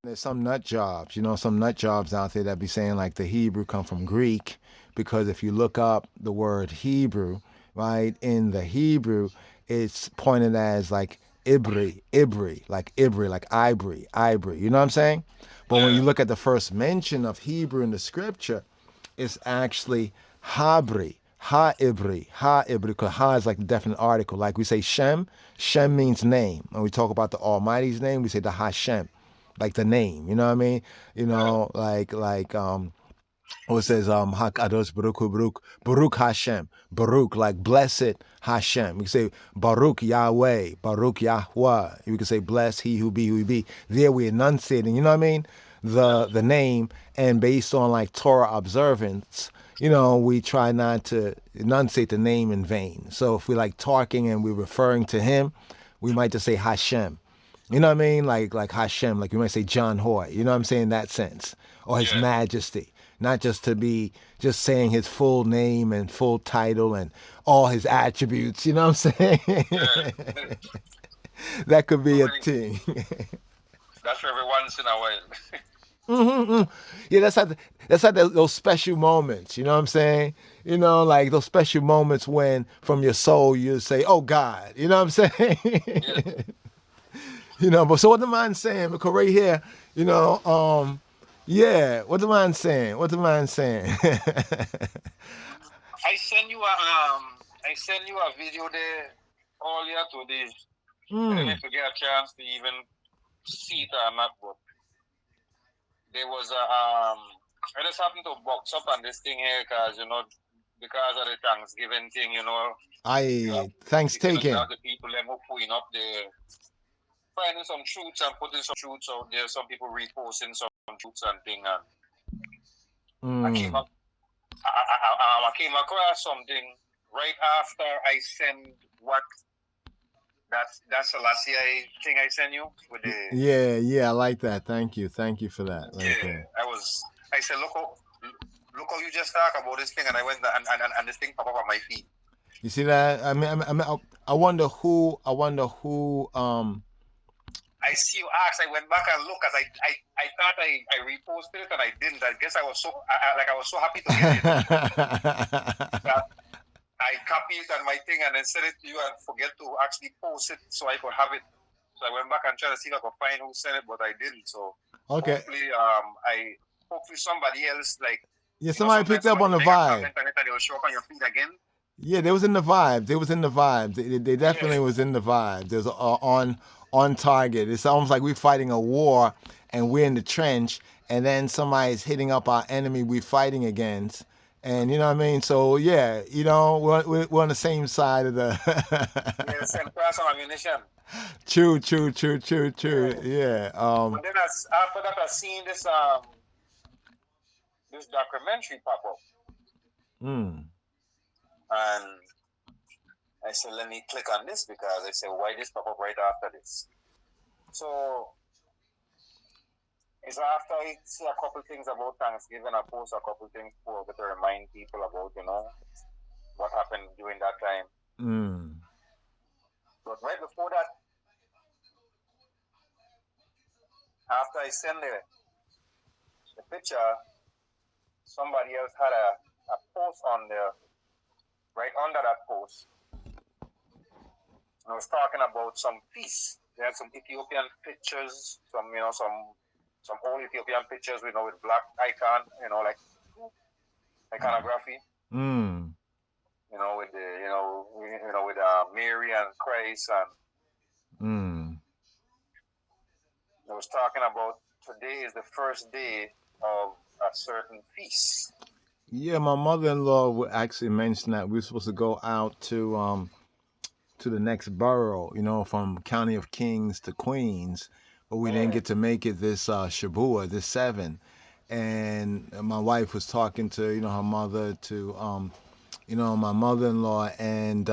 There's some nut jobs, some nut jobs out there that be saying like the Hebrew come from Greek, because if you look up the word Hebrew, right, in the Hebrew, it's pointed as like Ibri, like ivory. You know what I'm saying? But when you Yeah. look at the first mention of Hebrew in the scripture, it's actually Habri, Ha Ibri, because Ha is like a definite article. Like we say Shem, Shem means name. When we talk about the Almighty's name, we say the Hashem, like the name. You know what I mean? Yeah. What it says Hakadosh Baruch Hashem, Baruch, like blessed Hashem. You can say Baruch Yahweh, Baruch Yahweh. You can say bless he who be who he be. There we enunciating, you know what I mean, Yeah. the name. And based on like Torah observance, we try not to enunciate the name in vain. So if we like talking and we're referring to him, we might just say Hashem. You know what I mean? Like Hashem, like you might say John Hoy. You know what I'm saying? In that sense, or His Yeah. Majesty, not just to be just saying His full name and full title and all His attributes. You know what I'm saying? Yeah. That could So be a many. thing. That's for every once in a while. Yeah, that's how those special moments. You know what I'm saying? Like those special moments when from your soul you say, "Oh God," you know what I'm saying? Yeah. But so what the man saying? Because right here, you know, yeah, what the man saying? What the man saying? I send you a I send you a video there earlier today. I don't know mm. if you get a chance to even see it or not, but there was a I just happened to box up on this thing here because of the Thanksgiving thing, you have Thanks you taking. have the people them who putting up the finding some truths and putting some truths out there. Some people reposting some truths and thing, and I came Mm. up I came across something right after I send what that's the last year thing I sent you with the Yeah, yeah, I like that. Thank you for that right yeah. there. I said look how you just talk about this thing, and I went and this thing pop up on my feed. You see that? I wonder who. I wonder who. I see you asked. I went back and looked, as I thought I reposted it, and I didn't. I guess I was I was so happy to get it that I copied it on my thing and then sent it to you and forget to actually post it so I could have it. So I went back and tried to see if I could find who sent it, but I didn't. So Okay. hopefully somebody else, like, Yeah, somebody picked sometimes up somebody on will the make a vibe. comment on it and it will show up on your feed again. Yeah, they was in the vibes. They was in the vibes. They Yeah. definitely was in the vibes. There's on target. It's almost like we're fighting a war and we're in the trench, and then somebody's hitting up our enemy we're fighting against. And you know what I mean? So yeah, we're on the same side of the. Yeah, the same class of ammunition. True, true, true, true, true. Yeah. Yeah. But then after that I seen this documentary pop up, Mm. and I said, let me click on this because I said, why this pop up right after this? So it's after I see a couple things about Thanksgiving, I post a couple things to remind people about, what happened during that time. Mm. But right before that, after I send the picture, somebody else had a post on there, right under that post. And I was talking about some feasts. They had some Ethiopian pictures, some old Ethiopian pictures, with black icon, like iconography, Mm. with the, with Mary and Christ, and Mm. I was talking about today is the first day of a certain feast. Yeah, my mother-in-law actually mentioned that we were supposed to go out to the next borough, from County of Kings to Queens, but we didn't Yeah. get to make it this Shabua, this 7. And my wife was talking to, her mother, to, my mother-in-law, and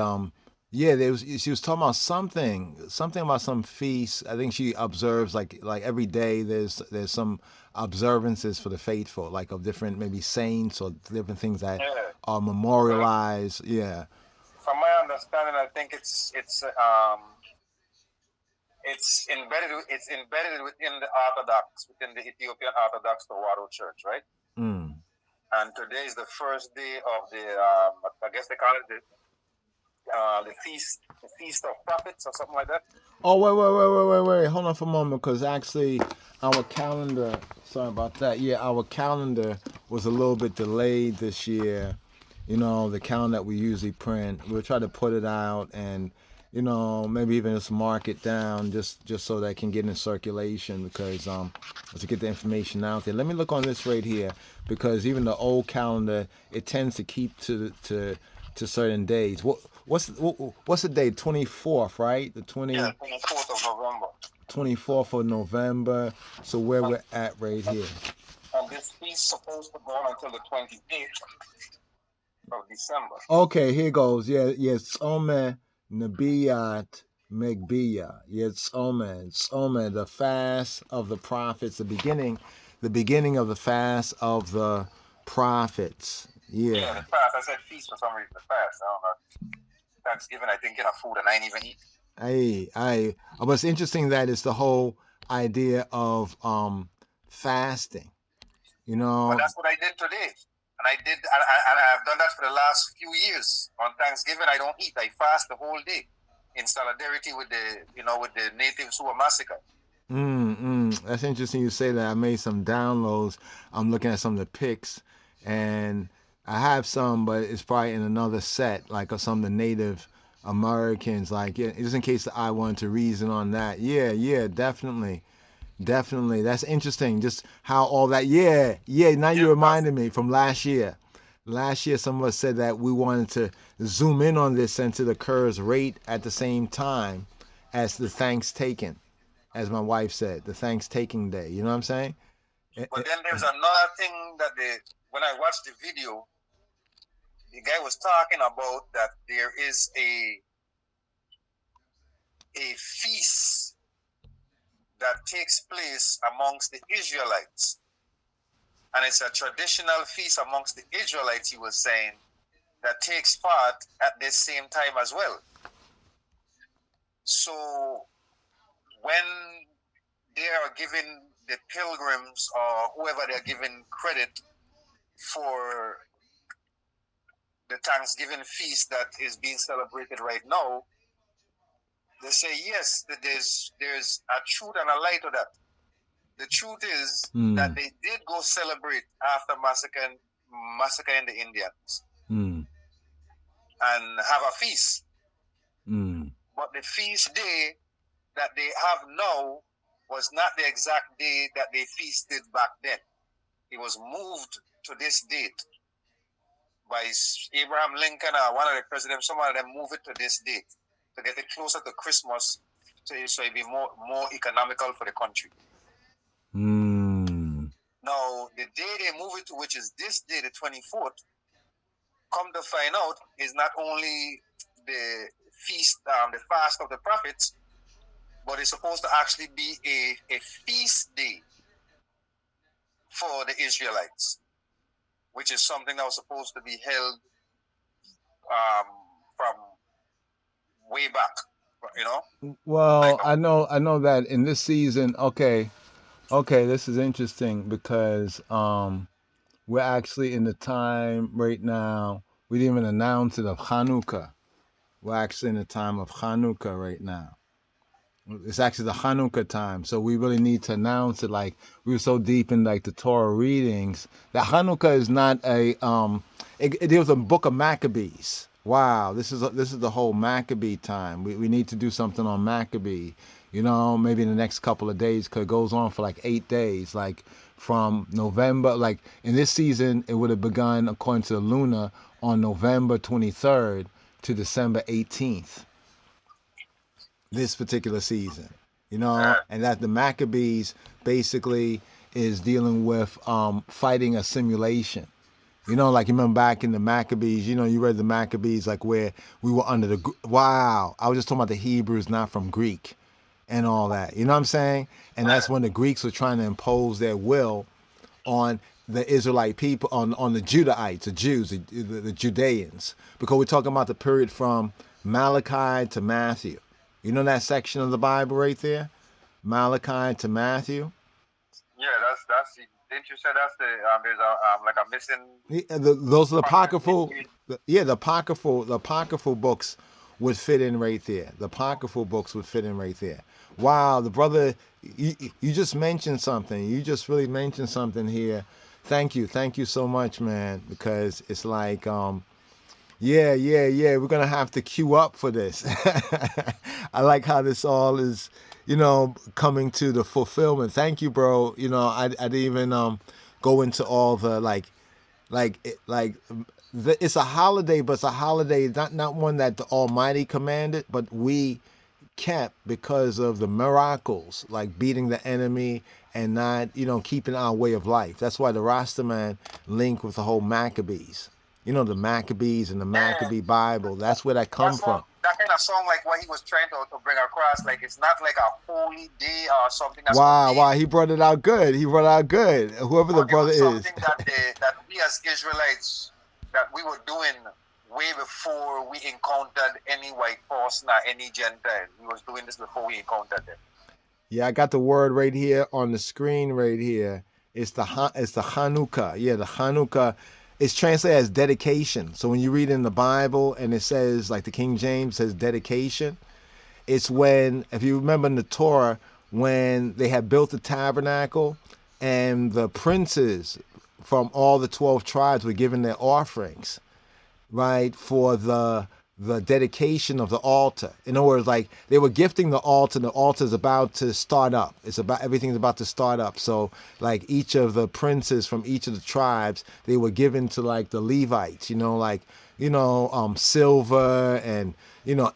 yeah, she was talking about something about some feast. I think she observes like every day there's some observances for the faithful, like of different maybe saints or different things that Yeah. are Well, memorialized. Yeah. from my understanding, I think it's It's embedded within the Orthodox, within the Ethiopian Orthodox Tawadro Church, right? Mm. And today is the first day of the I guess they call it the feast of prophets or something like that. Oh, wait. Hold on for a moment, because actually our calendar, sorry about that. Yeah, our calendar was a little bit delayed this year. You know, the calendar that we usually print, we'll try to put it out and, you know, maybe even just mark it down just so that it can get in circulation, because to get the information out there. Let me look on this right here, because even the old calendar, it tends to keep to certain days. What's the date? 24th, right? The 24th of November. 24th of November. So where we're at right here. And this feast supposed to go on until the 28th of December. Okay, here goes. Yeah, Tzome Nabiyat Megbiya. Tzome, the fast of the prophets, the beginning of the fast of the prophets. Yeah, the fast. I said feast for some reason. The fast. I don't know. Thanksgiving, I think, in a food and I ain't even eat. But it's interesting that it's the whole idea of fasting. You know. But that's what I did today. And I've done that for the last few years. On Thanksgiving, I don't eat. I fast the whole day in solidarity with the natives who were massacred. That's interesting you say that. I made some downloads. I'm looking at some of the pics, and I have some, but it's probably in another set, like of some of the Native Americans. Like, yeah, just in case I wanted to reason on that. Yeah, definitely. That's interesting. Just how all that. Yeah. Now you reminded me from last year. Last year, some of us said that we wanted to zoom in on this since it occurs right at the same time as the Thanksgiving, as my wife said, the Thanksgiving Day. You know what I'm saying? But then there's another thing that when I watched the video, the guy was talking about that there is a feast that takes place amongst the Israelites. And it's a traditional feast amongst the Israelites, he was saying, that takes part at the same time as well. So when they are giving the pilgrims or whoever they're giving credit for the Thanksgiving feast that is being celebrated right now, they say yes, that there's a truth and a lie to that. The truth is that they did go celebrate after massacring the Indians and have a feast. But the feast day that they have now was not the exact day that they feasted back then. It was moved to this date by Abraham Lincoln or one of the presidents. Some of them moved it to this date to get it closer to Christmas, so it be more economical for the country. Now, the day they move it to, which is this day, the 24th, come to find out, is not only the feast, the fast of the prophets, but it's supposed to actually be a feast day for the Israelites, which is something that was supposed to be held from way back, you know? Well, I know that in this season, okay, this is interesting because we're actually in the time right now. We didn't even announce it of Hanukkah. We're actually in the time of Hanukkah right now. It's actually the Hanukkah time, so we really need to announce it. Like, we were so deep in like the Torah readings that Hanukkah is not a it was a book of Maccabees. Wow, this is the whole Maccabee time. We need to do something on Maccabee. You know, maybe in the next couple of days, because it goes on for like 8 days. Like from November, like in this season, it would have begun according to the lunar on November 23rd to December 18th. This particular season, you know, and that the Maccabees basically is dealing with fighting a simulation. You know, like you remember back in the Maccabees, you know, you read the Maccabees like where we were under the, wow, I was just talking about the Hebrews, not from Greek and all that. You know what I'm saying? And that's when the Greeks were trying to impose their will on the Israelite people, on the Judahites, the Jews, the Judeans, because we're talking about the period from Malachi to Matthew. You know that section of the Bible right there, Malachi to Matthew. Yeah, that's the. Didn't you say that's the there's a like a missing Those are the part in apocryphal, between? yeah, the apocryphal books would fit in right there. The apocryphal books would fit in right there. Wow, the brother, you just mentioned something. You just really mentioned something here. Thank you so much, man. Because it's like, yeah, yeah, yeah. We're gonna have to queue up for this. I like how this all is, coming to the fulfillment. Thank you, bro. I didn't even go into all the it's a holiday, but it's a holiday not one that the Almighty commanded, but we kept because of the miracles, like beating the enemy and not keeping our way of life. That's why the Rastaman link with the whole Maccabees. The Maccabees and the Yeah, Maccabee Bible. That's where that come that's from. what that kind of song like what he was trying to bring across. Like it's not like a holy day or something that's Wow, wow, ordained, he brought it out good. He brought it out good. Whoever the but it brother was is. something that we as Israelites that we were doing way before we encountered any white person or any Gentile. We was doing this before we encountered them. Yeah, I got the word right here on the screen right here. It's the Hanukkah. Yeah, the Hanukkah is translated as dedication. So when you read in the Bible and it says, like the King James says dedication, it's when, if you remember in the Torah, when they had built the tabernacle and the princes from all the 12 tribes were given their offerings, right, for the dedication of the altar. In other words, like they were gifting the altar, and the altar is about to start up. Everything's about to start up. So like each of the princes from each of the tribes, they were given to like the Levites, silver and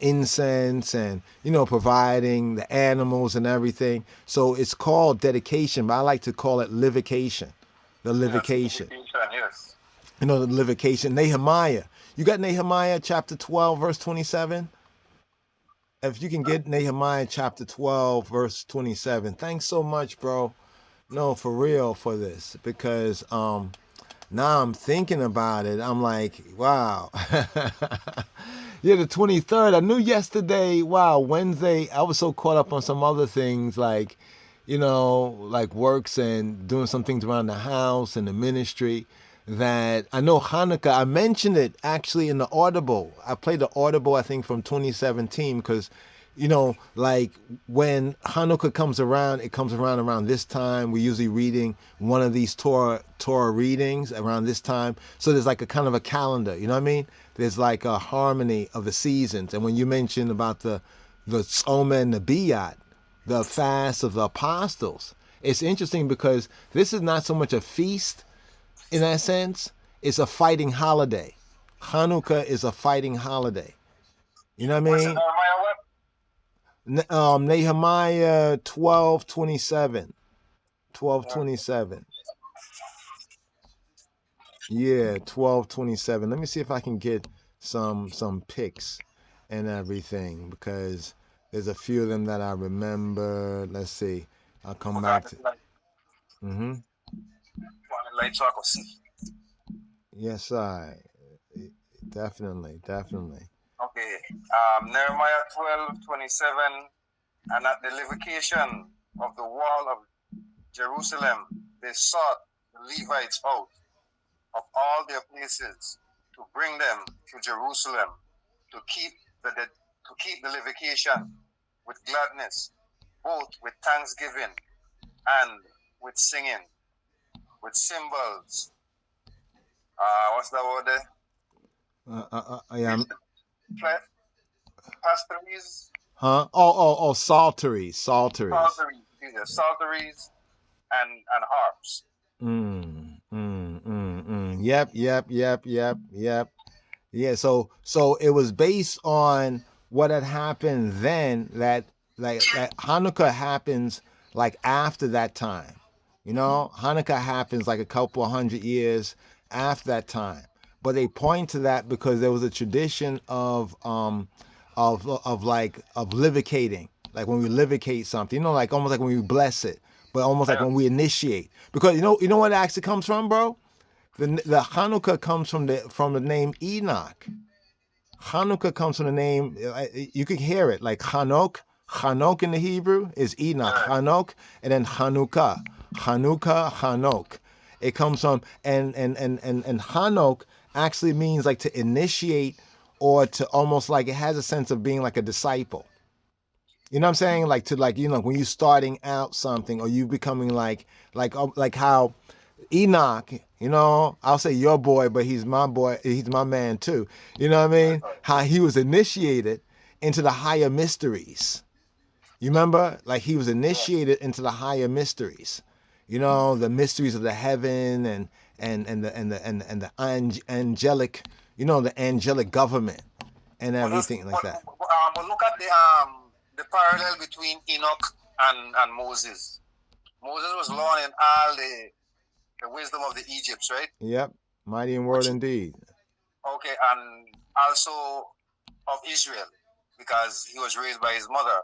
incense and providing the animals and everything. So it's called dedication, but I like to call it livication. The Yes, livication. invitation, yes. The livication. Nehemiah. You got Nehemiah chapter 12, verse 27? If you can get Nehemiah chapter 12, verse 27. Thanks so much, bro. No, for real for this. Because now I'm thinking about it. I'm like, wow. Yeah, the 23rd. I knew yesterday, wow, Wednesday, I was so caught up on some other things like works and doing some things around the house and the ministry that I know Hanukkah, I mentioned it actually in the Audible. I played the Audible, I think, from 2017 because like when Hanukkah comes around, it comes around this time. We're usually reading one of these Torah readings around this time. So there's like a kind of a calendar, you know what I mean? There's like a harmony of the seasons. And when you mentioned about the Tzoma and the Biyat, the fast of the apostles, it's interesting because this is not so much a feast in that sense. It's a fighting holiday. Hanukkah is a fighting holiday. You know what I What's it, mean? Nehemiah what? Nehemiah 12:27. 12:27. Yeah, 12:27. Let me see if I can get some pics and everything because there's a few of them that I remember. Let's see. I'll come Put on back the to. light, Mm-hmm. put on the light so I can see. Yes, I definitely, definitely. Okay. Nehemiah 12:27, and at the levication of the wall of Jerusalem, they sought the Levites out of all their places to bring them to Jerusalem to keep the levication with gladness, both with thanksgiving and with singing, with cymbals. What's that word there? Yeah. Pastries, Huh? Oh, psalteries, psalteries. psalteries, and harps. Yep, yep, yep, yep, yep. Yeah, so it was based on what had happened then that Hanukkah happens like after that time. Hanukkah happens like a couple of 100 years after that time. But they point to that because there was a tradition of livicating. Like when we livicate something, like almost like when we bless it, but almost like Yeah. when we initiate. Because you know what it actually comes from, bro? The Hanukkah comes from the name Enoch. Hanukkah comes from the name. You could hear it like Hanok. Hanok in the Hebrew is Enoch. Hanok, and then Hanukkah. Hanukkah, Hanok. It comes from and Hanok actually means like to initiate or to almost like it has a sense of being like a disciple. You know what I'm saying? Like to like when you're starting out something or you becoming like how Enoch, I'll say your boy, but he's my boy, he's my man too. You know what I mean? How he was initiated into the higher mysteries. You remember? Like he was initiated into the higher mysteries. The mysteries of the heaven and the angelic, the angelic government and everything like that. But look at the parallel between Enoch and Moses. Moses was learning all the wisdom of the Egypts, right? Yep, mighty in word indeed. Okay, and also of Israel, because he was raised by his mother.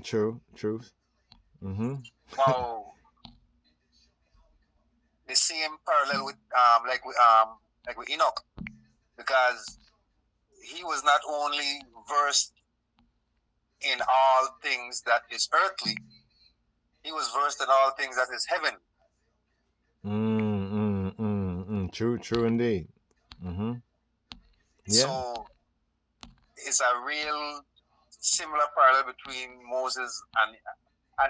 True, truth. Now, the same parallel with like with Enoch, because he was not only versed in all things that is earthly, he was versed in all things that is heaven. True indeed. Yeah. So it's a real similar parallel between Moses and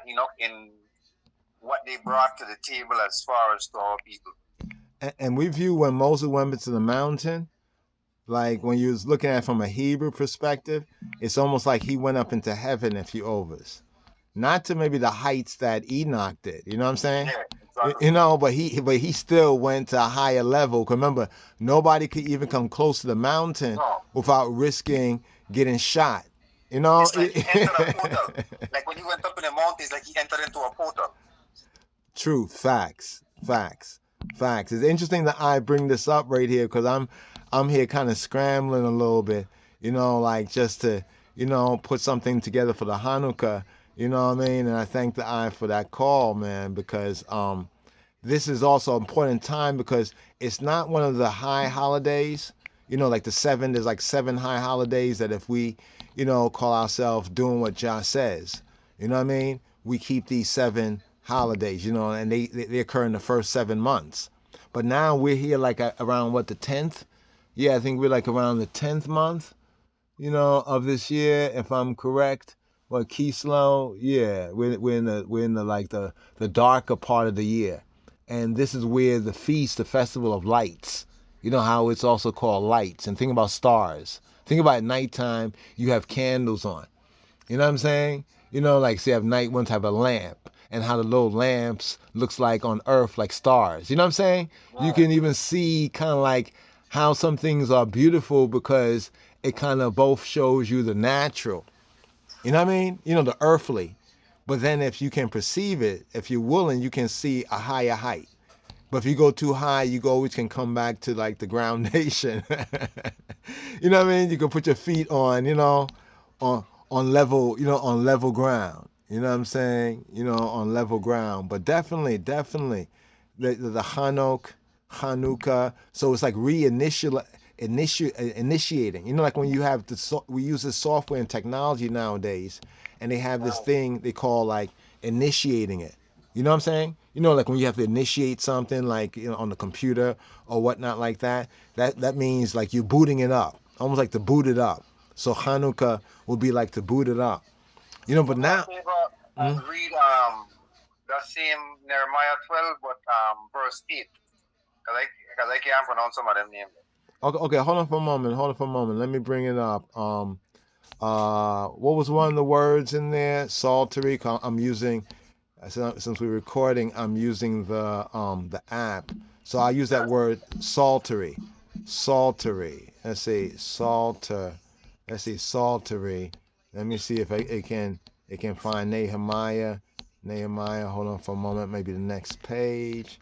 Enoch in what they brought to the table as far as to our people. And we view when Moses went into the mountain, like when you was looking at it from a Hebrew perspective, it's almost like he went up into heaven a few overs. Not to maybe the heights that Enoch did. You know what I'm saying? Yeah, exactly. But he still went to a higher level. 'Cause remember, nobody could even come close to the mountain without risking getting shot. It's like he entered a portal. Like when he went up in the mountains, like he entered into a portal. Truth, facts. It's interesting that I bring this up right here because I'm here kind of scrambling a little bit, like just to, put something together for the Hanukkah, you know what I mean? And I thank the eye for that call, man, because this is also an important time because it's not one of the high holidays, like there's like 7 high holidays that if we, call ourselves doing what Jah says, you know what I mean? We keep these 7 holidays, and they occur in the first 7 months. But now we're here like around the 10th? Yeah, I think we're like around the 10th month, of this year, if I'm correct. What, Kislev? Yeah, we're in the like the darker part of the year. And this is where the feast, the festival of lights, how it's also called lights. And think about stars. Think about at nighttime, you have candles on. You know what I'm saying? Like say have night one type of lamp and how the little lamps looks like on earth like stars. You know what I'm saying? Wow. You can even see kind of like how some things are beautiful because it kind of both shows you the natural. You know what I mean? The earthly. But then if you can perceive it, if you're willing, you can see a higher height. But if you go too high, you always can come back to like the groundation. You know what I mean? You can put your feet on, on level, on level ground. You know what I'm saying? On level ground. But definitely, the Hanukkah. So it's like initiating. Like when you have we use this software and technology nowadays, and they have this thing they call like initiating it. You know what I'm saying? Like when you have to initiate something like on the computer or whatnot like that. That means like you're booting it up, almost like to boot it up. So Hanukkah would be like to boot it up. But now read the same Nehemiah 12, but verse 8, because I can't pronounce some of them names. Okay, hold on for a moment. Let me bring it up. What was one of the words in there? Psaltery. I'm using, since we're recording, I'm using the app. So I use that word psaltery. Let's see, psalter. Let's see, psaltery. Let me see if it can find Nehemiah. Hold on for a moment. Maybe the next page.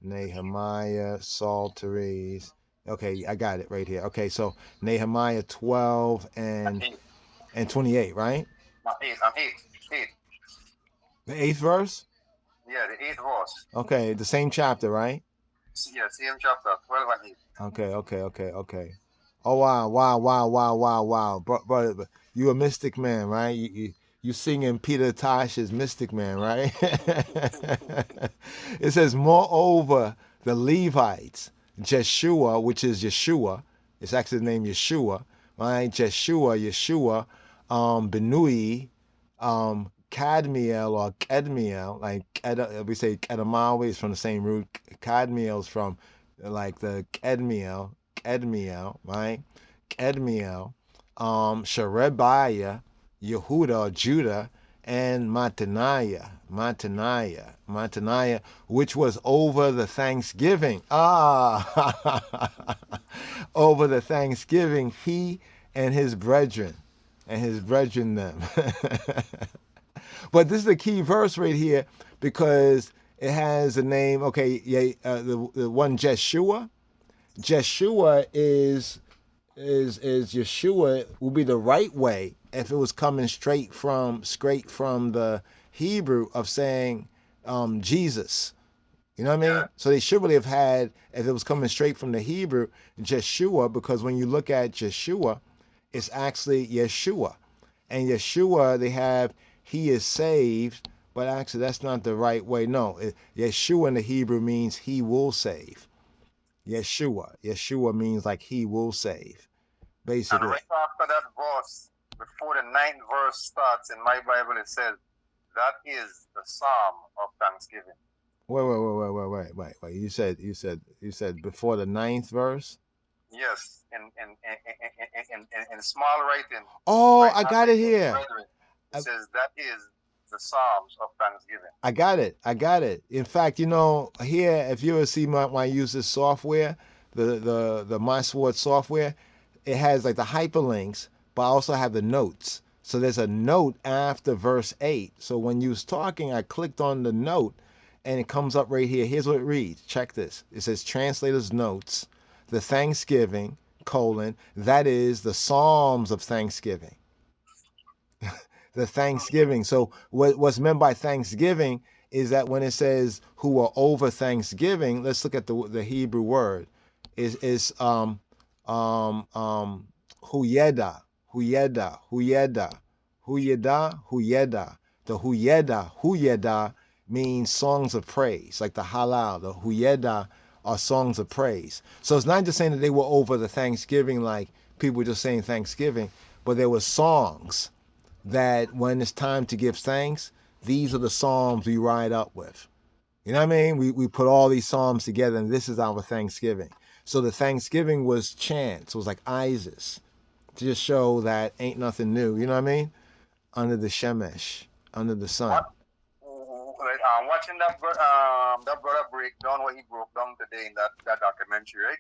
Nehemiah, psalteries. Okay, I got it right here. Okay, so Nehemiah 12 and 28, right? I'm 8. 8. The 8th verse? Yeah, the 8th verse. Okay, the same chapter, right? Yeah, same chapter, 12 and 8. Okay. Oh wow, wow, wow, wow, wow, wow, brother, you a mystic man, right? You singing Peter Tosh's Mystic Man, right? It says, moreover, the Levites, Jeshua, which is Yeshua, it's actually the name Yeshua, right? Yeshua, Benui, Cadmiel or Kedmiel, like we say Kedamawi is from the same root. Cadmiel is from like the Kedmiel, right? Kedmiel, Sherebiah, Yehuda, Judah, and Mataniah, which was over the Thanksgiving. Over the Thanksgiving, he and his brethren, them. But this is a key verse right here because it has a name. Okay, yeah, the one Jeshua. Jeshua is Yeshua will be the right way if it was coming straight from the Hebrew of saying Jesus. You know what I mean? Yeah. So they should really have had, if it was coming straight from the Hebrew, Jeshua, because when you look at Jeshua, it's actually Yeshua. And Yeshua, they have, he is saved, but actually that's not the right way. No, Yeshua in the Hebrew means he will save. Yeshua means like he will save, And basically. right after that verse, before the ninth verse starts in my Bible, it says, that is the Psalm of Thanksgiving. Wait. You said before the ninth verse? Yes, in small writing, Oh, right I got after it it says here. brethren, it says that is the Psalms of Thanksgiving. I got it. In fact, here, if you ever see when I use this software, the My Sword software, it has like the hyperlinks, but I also have the notes. So there's a note after verse 8. So when you was talking, I clicked on the note and it comes up right here. Here's what it reads. Check this. It says translator's notes, the Thanksgiving, that is the Psalms of Thanksgiving. The Thanksgiving. So what's meant by Thanksgiving is that when it says who are over Thanksgiving, let's look at the Hebrew word. Is huyeda, huyeda. The huyeda means songs of praise, like the halal. The huyeda are songs of praise. So it's not just saying that they were over the Thanksgiving, like people were just saying Thanksgiving, but there were songs that when it's time to give thanks, these are the psalms we ride up with. You know what I mean? We put all these psalms together, and this is our Thanksgiving. So the Thanksgiving was chants. It was like Isis to just show that ain't nothing new. You know what I mean? Under the Shemesh, under the sun. Watching that brother break down what he broke down today in that documentary, right?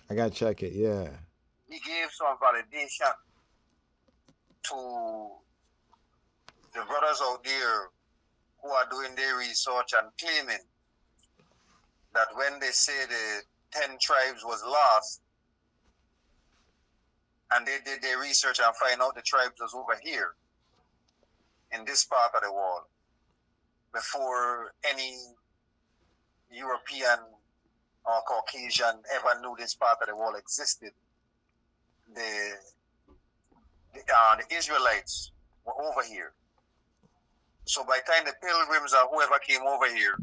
I gotta check it. Yeah. He gave some validation to the brothers out there who are doing their research and claiming that when they say the 10 tribes was lost, and they did their research and find out the tribes was over here in this part of the world before any European or Caucasian ever knew this part of the world existed. The Israelites were over here. So by the time the pilgrims or whoever came over here,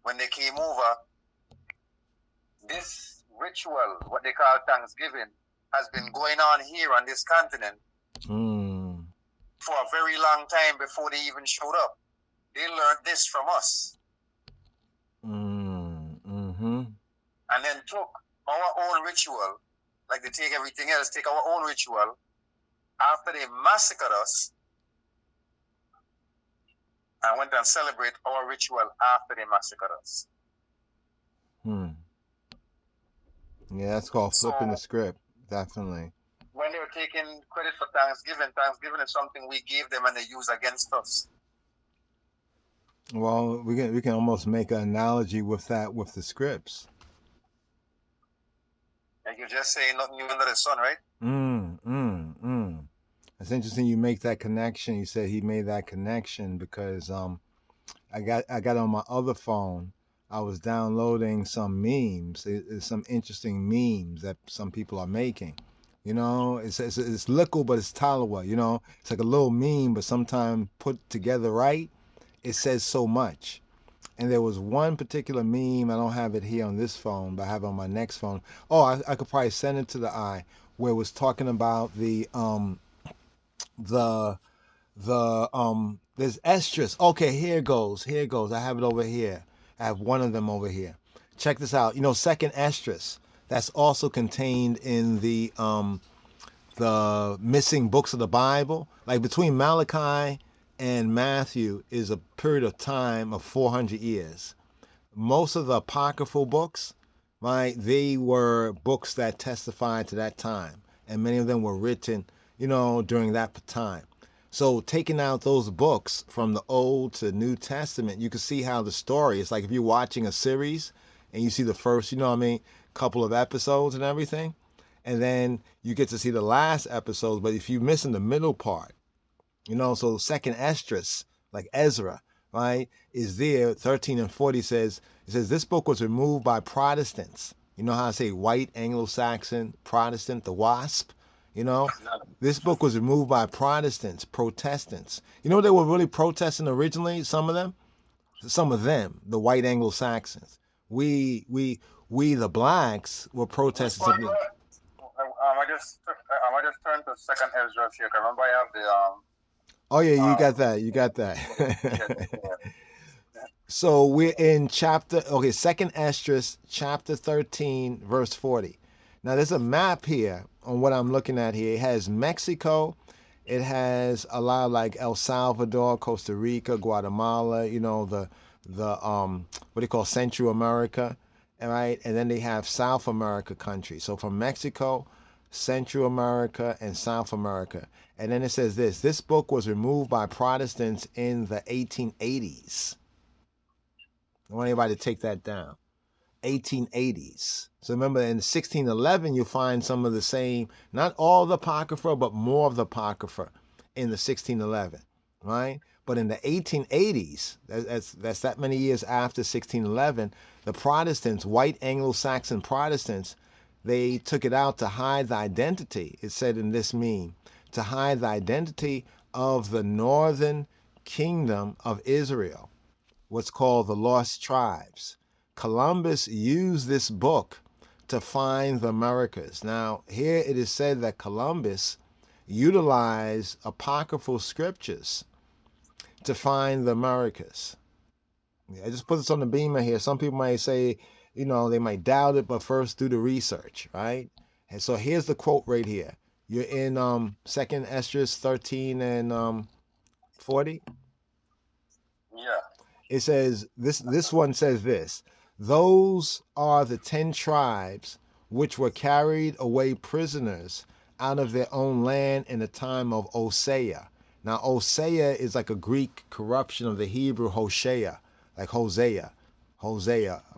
when they came over, this ritual, what they call Thanksgiving, has been going on here on this continent for a very long time before they even showed up. They learned this from us. And then took our own ritual, like they take everything else, take our own ritual, after they massacred us, and went and celebrate our ritual after they massacred us. Yeah, that's called flipping the script, definitely. When they were taking credit for Thanksgiving is something we gave them and they use against us. Well, we can almost make an analogy with that with the scripts. Like you're just saying nothing new under the sun, right? It's interesting you make that connection. You said he made that connection because I got on my other phone. I was downloading some memes. There's some interesting memes that some people are making, You know, it's liquid, but it's tolerable. You know, it's like a little meme, but sometimes put together right, it says so much. And there was one particular meme. I don't have it here on this phone, but I have it on my next phone. Oh, I could probably send it to the eye, where it was talking about the there's estrus. Okay, here it goes. Here it goes. I have it over here. I have one of them over here. Check this out. You know, second estrus. That's also contained in the missing books of the Bible. Like between Malachi and Matthew is a period of time of 400 years. Most of the apocryphal books, right, they were books that testified to that time, and many of them were written, you know, during that time. So taking out those books from the Old to New Testament, you can see how the story is like if you're watching a series and you see the first, you know what I mean, couple of episodes and everything, and then you get to see the last episodes. But if you miss in the middle part, you know, so second Esdras, like Ezra, right, is there. 13 and 40 says, it says, this book was removed by Protestants. You know how I say white, Anglo-Saxon, Protestant, the WASP, you know? This book was removed by Protestants, Protestants. You know they were really protesting originally, some of them? Some of them, the white Anglo-Saxons. We the blacks were Which protesting one you something. at? I just turn to second Ezra here. 'Cause remember, I have the Oh yeah, you um got that. You got yeah, that. yeah. So we're in chapter, okay, second Esdras, chapter 13, verse 40. Now there's a map here on what I'm looking at here. It has Mexico, it has a lot of like El Salvador, Costa Rica, Guatemala, you know, the what do you call Central America, all right? And then they have South America countries. So from Mexico, Central America, and South America. And then it says this book was removed by Protestants in the 1880s. I want anybody to take that down. 1880s. So remember, in 1611, you find some of the same, not all the Apocrypha, but more of the Apocrypha in the 1611, right? But in the 1880s, that's that many years after 1611, the Protestants, white Anglo-Saxon Protestants, they took it out to hide the identity. It said in this meme, to hide the identity of the northern kingdom of Israel, what's called the Lost Tribes. Columbus used this book to find the Americas. Now, here it is said that Columbus utilized apocryphal scriptures to find the Americas. I just put this on the beamer here. Some people might say, you know, they might doubt it, but first do the research, right? And so here's the quote right here. You're in Second Esdras 13 and 40. Yeah. It says this one says this: those are the 10 tribes which were carried away prisoners out of their own land in the time of Hosea. Now Hosea is like a Greek corruption of the Hebrew Hosea, like Hosea,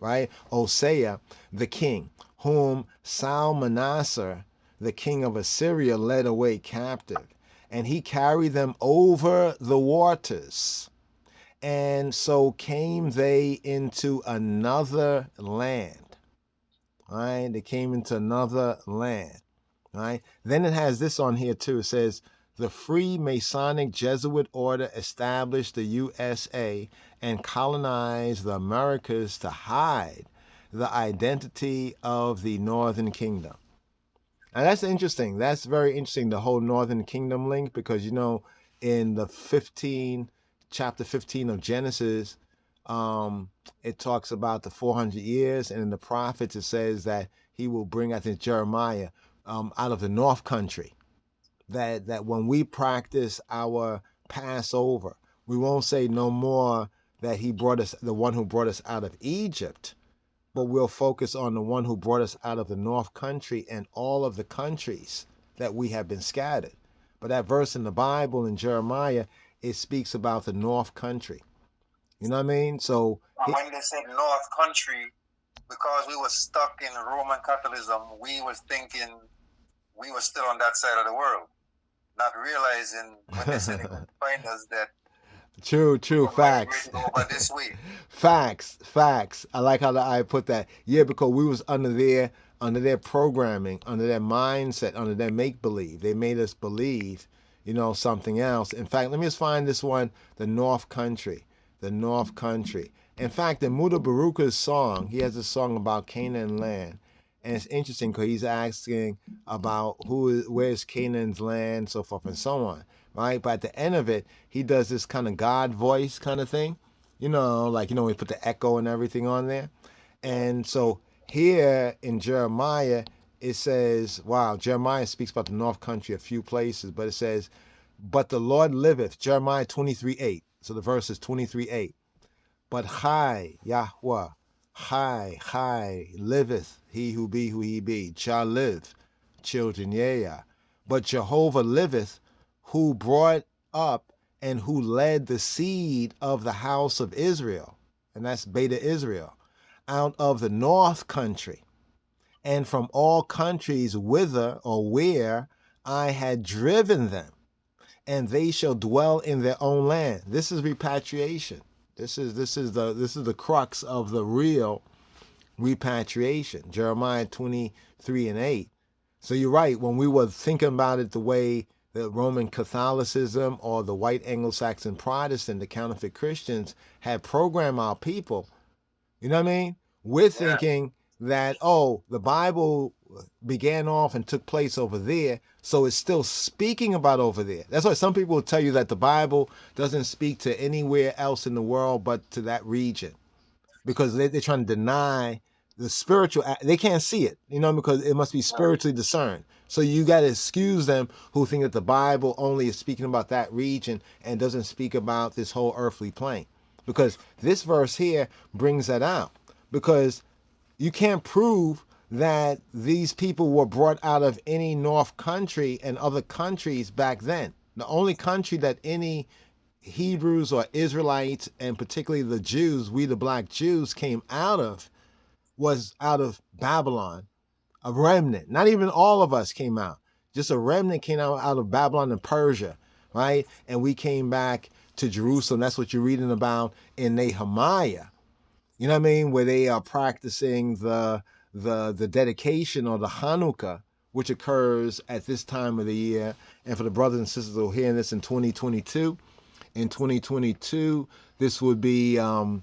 right? Hosea, the king, whom Salmanassar, the king of Assyria, led away captive, and he carried them over the waters. And so came they into another land. Right? They came into another land. Right? Then it has this on here too. It says the Freemasonic Jesuit order established the USA and colonized the Americas to hide the identity of the Northern Kingdom. And that's interesting. That's very interesting, the whole Northern Kingdom link, because you know, in the chapter 15 of Genesis, it talks about the 400 years, and in the prophets it says that he will bring, I think Jeremiah, out of the north country. That when we practice our Passover, we won't say no more that he brought us, the one who brought us out of Egypt, but we'll focus on the one who brought us out of the north country and all of the countries that we have been scattered. But that verse in the Bible in Jeremiah, it speaks about the north country. You know what I mean? So And when they said North Country, because we were stuck in Roman Catholicism, we was thinking we were still on that side of the world, not realizing when they said they could find us that true, we facts. migrated over this way. Facts. I like how I put that. Yeah, because we was under there, under their programming, under their mindset, under their make-believe. They made us believe, something else. In fact, let me just find this one, the North Country. The North Country. In fact, in Muda Baruka's song, he has a song about Canaan land. And it's interesting because he's asking about where's Canaan's land, so forth and so on, right? But at the end of it, he does this kind of God voice kind of thing, like, we put the echo and everything on there. And so here in Jeremiah, it says, wow, Jeremiah speaks about the North Country a few places, but it says, but the Lord liveth, Jeremiah 23:8. So the verse is 23:8. But Yahweh, Chai, liveth he who be, shall live, children, yeah. But Jehovah liveth, who brought up and who led the seed of the house of Israel, and that's Beta Israel, out of the north country, and from all countries whither or where I had driven them, and they shall dwell in their own land. This is repatriation. This is the crux of the real repatriation. Jeremiah 23:8. So you're right. When we were thinking about it the way the Roman Catholicism or the white Anglo-Saxon Protestant, the counterfeit Christians, had programmed our people, you know what I mean? We're thinking that, the Bible began off and took place over there, so it's still speaking about over there. That's why some people will tell you that the Bible doesn't speak to anywhere else in the world but to that region, because they're trying to deny the spiritual. They can't see it, because it must be spiritually discerned. So you got to excuse them who think that the Bible only is speaking about that region and doesn't speak about this whole earthly plane, because this verse here brings that out. Because you can't prove that these people were brought out of any North country and other countries back then. The only country that any Hebrews or Israelites, and particularly the Jews, we the black Jews, came out of was out of Babylon. A remnant. Not even all of us came out. Just a remnant came out of Babylon and Persia, right? And we came back to Jerusalem. That's what you're reading about in Nehemiah. You know what I mean? Where they are practicing the dedication or the Hanukkah, which occurs at this time of the year. And for the brothers and sisters who are hearing this in 2022, this would be November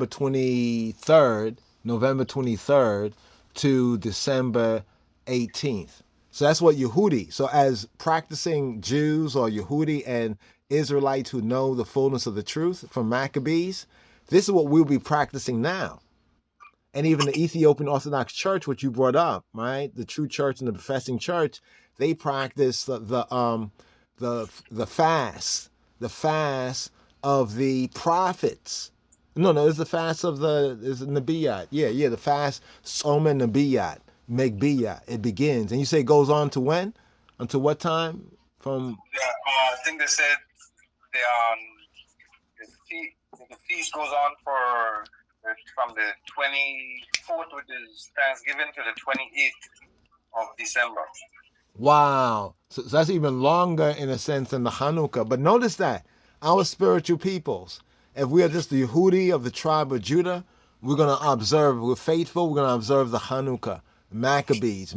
23rd to December 18th. So that's what Yehudi. So as practicing Jews or Yehudi and Israelites who know the fullness of the truth from Maccabees, this is what we'll be practicing now. And even the Ethiopian Orthodox Church, which you brought up, right? The true church and the professing church, they practice the fast of the prophets. No, it's the fast of the Nabiyat. Yeah, the fast Soma Nabiyat, Megbiyat. It begins, and you say it goes on to when? Until what time? From I think they said the feast goes on from the 24th, which is Thanksgiving, to the 28th of December. Wow. So that's even longer in a sense than the Hanukkah. But notice that our spiritual peoples, if we are just the Yehudi of the tribe of Judah, we're going to observe, we're faithful, we're going to observe the Hanukkah. Maccabees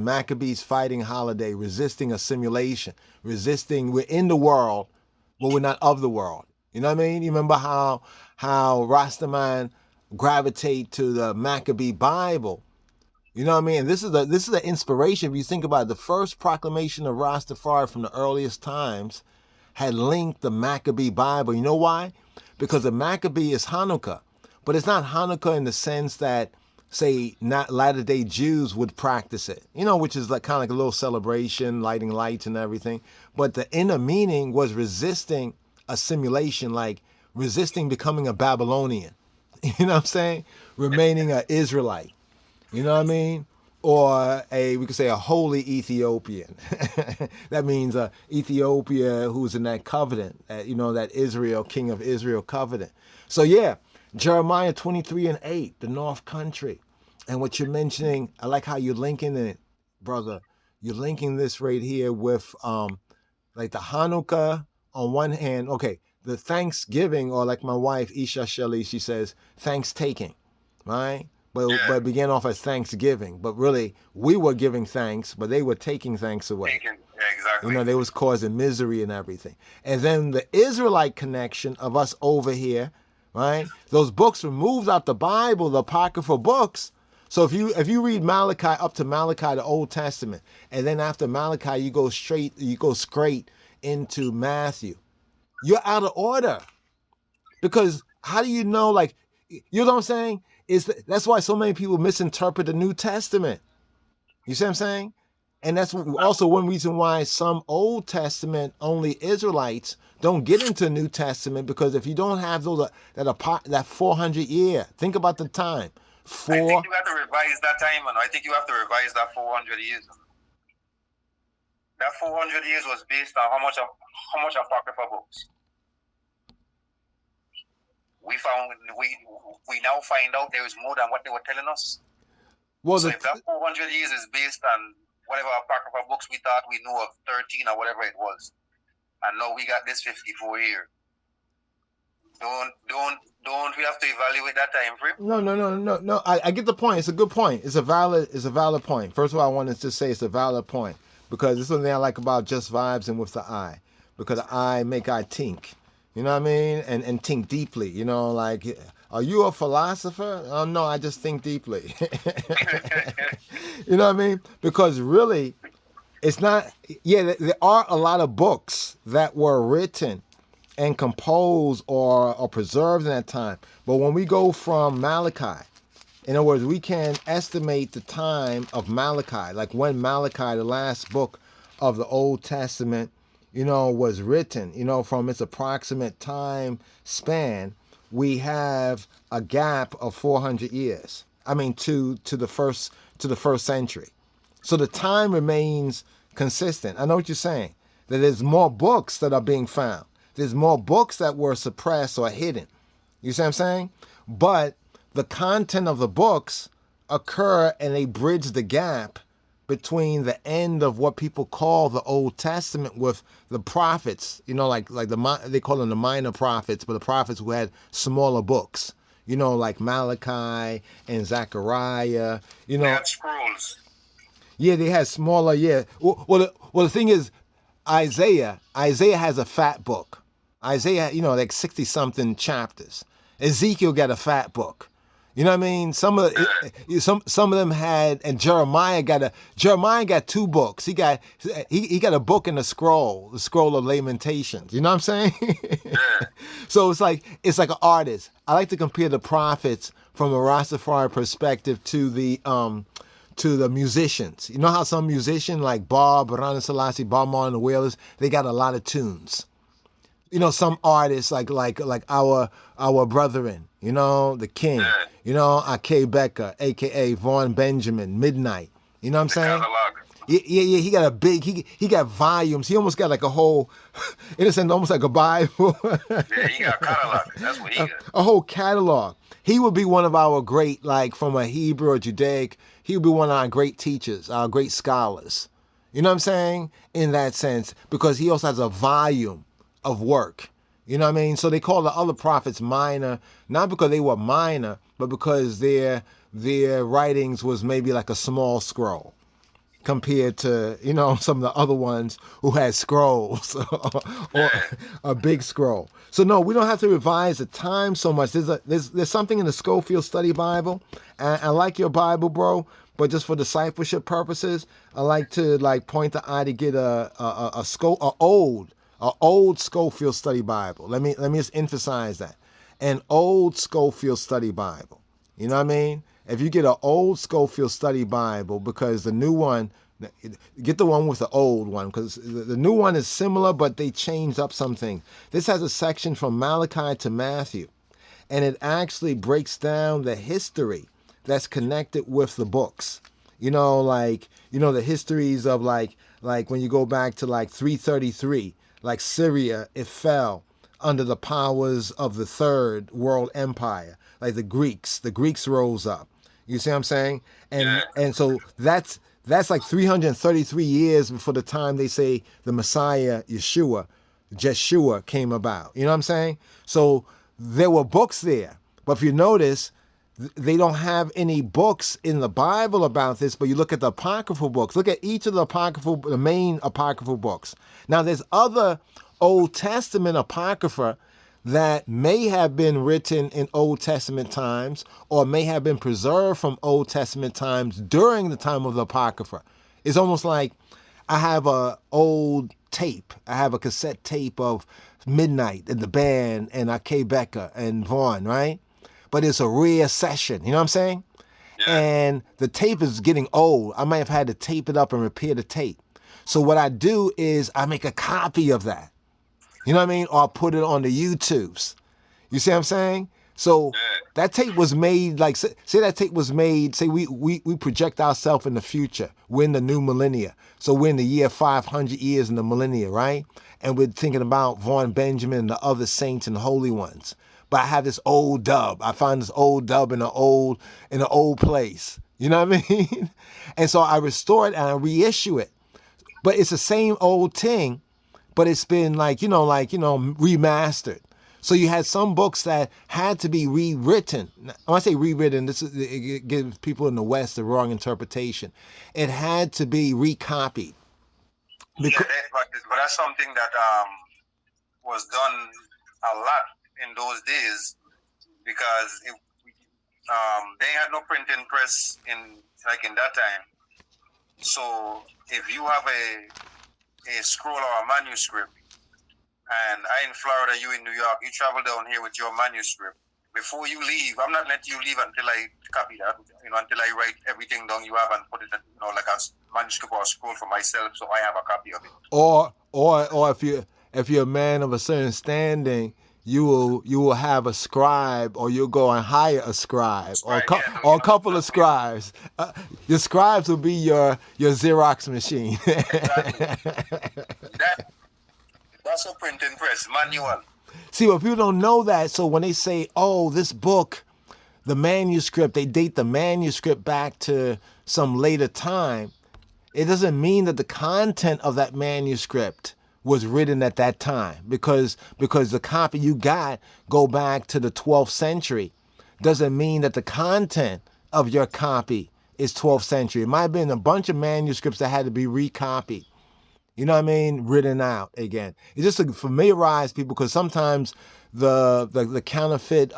fighting holiday, resisting assimilation, we're in the world, but we're not of the world. You know what I mean? You remember how Rastaman gravitate to the Maccabee Bible. You know what I mean? And this is the inspiration. If you think about it, the first proclamation of Rastafari from the earliest times had linked the Maccabee Bible. You know why? Because the Maccabee is Hanukkah, but it's not Hanukkah in the sense that, say, not Latter-day Jews would practice it. Which is like kind of like a little celebration, lighting lights and everything. But the inner meaning was resisting assimilation, like resisting becoming a Babylonian. You know what I'm saying? Remaining an Israelite. You know what I mean? Or we could say a holy Ethiopian. That means Ethiopia who's in that covenant, that Israel, King of Israel covenant. So yeah, Jeremiah 23:8, the North Country. And what you're mentioning, I like how you're linking it, brother. You're linking this right here with like the Hanukkah on one hand. Okay, the Thanksgiving, or like my wife, Isha Shelley, she says, thanks taking, right? but it began off as Thanksgiving. But really, we were giving thanks, but they were taking thanks away. Yeah, exactly. They was causing misery and everything. And then the Israelite connection of us over here, right? Those books were moved out the Bible, the Apocrypha books. So if you read Malachi up to Malachi, the Old Testament, and then after Malachi you go straight into Matthew, you're out of order. Because how do you know, like, you know what I'm saying? That's why so many people misinterpret the New Testament. You see what I'm saying? And that's also one reason why some Old Testament only Israelites don't get into New Testament, because if you don't have that 400 year, think about the time. I think you have to revise that time, and I think you have to revise that 400 years. That 400 years was based on how much Apocrypha books. We now find out there is more than what they were telling us. Well, so if that 400 years is based on whatever Apocrypha books we thought we knew of, 13 or whatever it was, and now we got this 54 year. Don't we have to evaluate that time frame? No. I get the point. It's a good point. It's a valid point. First of all, I wanted to say it's a valid point, because this is something I like about Just Vibes and With the Eye, because the eye make I think. You know what I mean? And think deeply. You know, like, are you a philosopher? Oh, no, I just think deeply. You know what I mean? Because really, it's not, there are a lot of books that were written and composed or preserved in that time. But when we go from Malachi, in other words, we can estimate the time of Malachi, like when Malachi, the last book of the Old Testament, was written, from its approximate time span, we have a gap of 400 years. I mean, to the first century. So the time remains consistent. I know what you're saying, that there's more books that are being found. There's more books that were suppressed or hidden. You see what I'm saying? But the content of the books occur, and they bridge the gap between the end of what people call the Old Testament with the prophets, like they call them the minor prophets, but the prophets who had smaller books, like Malachi and Zechariah, They had scrolls. Yeah, they had smaller, yeah. Well, the thing is, Isaiah has a fat book. Isaiah, like 60-something chapters. Ezekiel got a fat book. You know what I mean? Some of them had, and Jeremiah got 2 books. He got a book and a scroll, the scroll of Lamentations. You know what I'm saying? So it's like an artist. I like to compare the prophets from a Rastafari perspective to the musicians. You know how some musicians like Bob Selassie, Bob Marley and the Wailers, they got a lot of tunes. Some artists like our brethren, the King, Ake Becca, aka Vaughn Benjamin, Midnight. You know what I'm saying? Yeah. He got a big, he got volumes. He almost got like a whole, in a sense, almost like a Bible. Yeah, he got a catalog. That's what he got. A whole catalog. He would be one of our great, like from a Hebrew or Judaic, he would be one of our great teachers, our great scholars. You know what I'm saying? In that sense, because he also has a volume of work. You know what I mean? So they call the other prophets minor, not because they were minor, but because their writings was maybe like a small scroll compared to, some of the other ones who had scrolls or a big scroll. So no, we don't have to revise the time so much. There's something in the Schofield Study Bible. And I like your Bible, bro, but just for discipleship purposes, I like to point the eye to get an old Schofield Study Bible. Let me just emphasize that. An old Schofield Study Bible. You know what I mean? If you get an old Schofield Study Bible, because the new one, get the one with the old one, because the new one is similar, but they changed up some things. This has a section from Malachi to Matthew, and it actually breaks down the history that's connected with the books. The histories of like when you go back to 333, like Syria, it fell under the powers of the Third World Empire. Like the Greeks rose up. You see what I'm saying? And so that's like 333 years before the time they say the Messiah, Jeshua came about. You know what I'm saying? So there were books there. But if you notice, they don't have any books in the Bible about this, but you look at the apocryphal books. Look at each of the main apocryphal books. Now, there's other Old Testament apocrypha that may have been written in Old Testament times or may have been preserved from Old Testament times during the time of the apocrypha. It's almost like I have a old tape. I have a cassette tape of Midnight and the band and Becca and Vaughn, right? But it's a rare session. You know what I'm saying? Yeah. And the tape is getting old. I might have had to tape it up and repair the tape. So what I do is I make a copy of that. You know what I mean? Or I'll put it on the YouTubes. You see what I'm saying? So that tape was made, like, say that tape was made, say we project ourselves in the future. We're in the new millennia. So we're in the year 500 years in the millennia, right? And we're thinking about Vaughn Benjamin and the other saints and holy ones. But I have this old dub. I find this old dub in an old place. You know what I mean? And so I restore it and I reissue it. But it's the same old thing, but it's been remastered. So you had some books that had to be rewritten. When I say rewritten, it gives people in the West the wrong interpretation. It had to be recopied. But that's something that was done a lot in those days because they had no printing press in that time. So if you have a scroll or a manuscript, and I in Florida, you in New York, you travel down here with your manuscript. Before you leave, I'm not letting you leave until I copy that, until I write everything down you have and put it, like a manuscript or a scroll for myself, so I have a copy of it. Or if you're a man of a certain standing, you will have a scribe, or you'll go and hire a scribe, or a couple of scribes. Your scribes will be your Xerox machine. That's a printing press, manual. See, but people don't know that. So when they say, oh, this book, the manuscript, they date the manuscript back to some later time, it doesn't mean that the content of that manuscript was written at that time, because the copy you got go back to the 12th century. Doesn't mean that the content of your copy is 12th century. It might have been a bunch of manuscripts that had to be recopied. You know what I mean? Written out again. It's just to familiarize people, because sometimes the counterfeit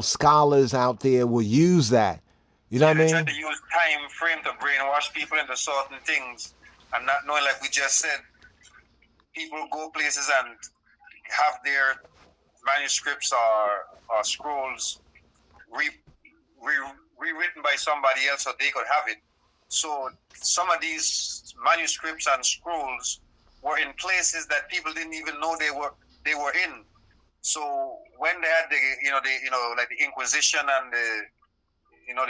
scholars out there will use that. You know what I mean? They try to use time frame to brainwash people into certain things, and not knowing, like we just said, people go places and have their manuscripts or scrolls rewritten by somebody else so they could have it. So some of these manuscripts and scrolls were in places that people didn't even know they were in. So when they had like the Inquisition and the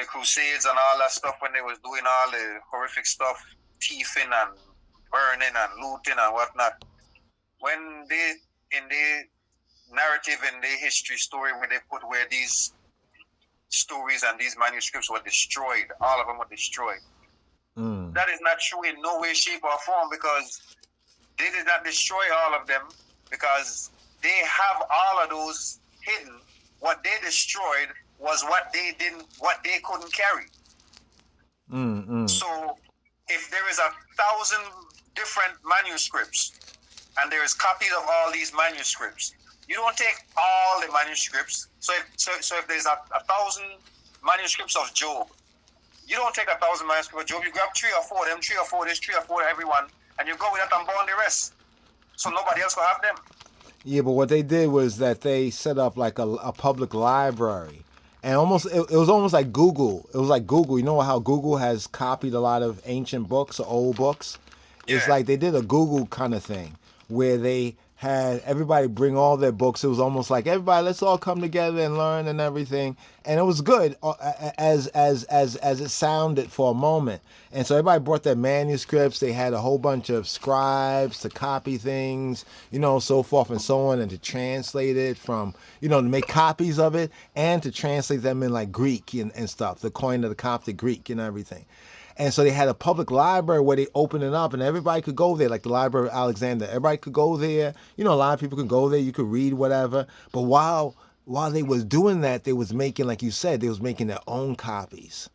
Crusades and all that stuff, when they was doing all the horrific stuff, thieving and burning and looting and whatnot, when they, in the narrative, in the history story, where these stories and these manuscripts were destroyed, all of them were destroyed. That is not true in no way, shape, or form, because they did not destroy all of them, because they have all of those hidden. What they destroyed was what they couldn't carry. So if there is 1,000 different manuscripts and there is copies of all these manuscripts, you don't take all the manuscripts. So if there's 1,000 manuscripts of Job, you don't take 1,000 manuscripts of Job. You grab 3 or 4 of them, 3 or 4 of this, 3 or 4 of everyone, and you go with that and burn the rest, so nobody else will have them. Yeah, but what they did was that they set up like a public library, and it was almost like Google. It was like Google. You know how Google has copied a lot of ancient books or old books? Yeah. It's like they did a Google kind of thing where they had everybody bring all their books. It was almost like, everybody, let's all come together and learn and everything. And it was good as it sounded for a moment. And so everybody brought their manuscripts. They had a whole bunch of scribes to copy things, so forth and so on, and to translate it from, to make copies of it and to translate them in like Greek and stuff, the coin of the Coptic Greek and everything. And so they had a public library where they opened it up and everybody could go there, like the Library of Alexander. Everybody could go there. A lot of people could go there. You could read whatever. But while while they was doing that, they was making, like you said, they was making their own copies.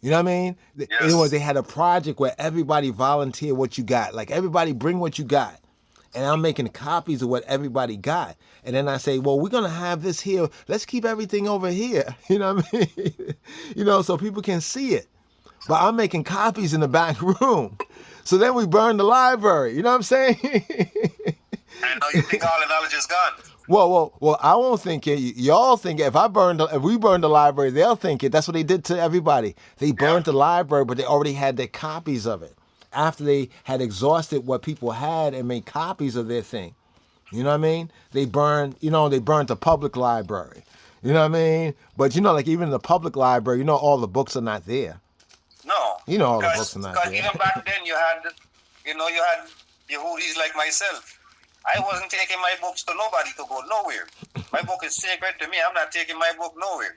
You know what I mean? In other words, Yes. they had a project where everybody volunteered what you got. Like everybody bring what you got. And I'm making copies of what everybody got. And then I say, well, we're gonna have this here. Let's keep everything over here. You know what I mean? So people can see it. But I'm making copies in the back room. So then we burn the library. You know what I'm saying? I know you think all the knowledge is gone. Well. I won't think it. Y'all think it. If we burn the library, they'll think it. That's what they did to everybody. They burned the library, but they already had their copies of it after they had exhausted what people had and made copies of their thing. You know what I mean? They burned. They burned the public library. You know what I mean? But like even the public library, all the books are not there. No, All the books are not because there. even back then you had Yehudis like myself. I wasn't taking my books to nobody to go nowhere. My book is sacred to me. I'm not taking my book nowhere.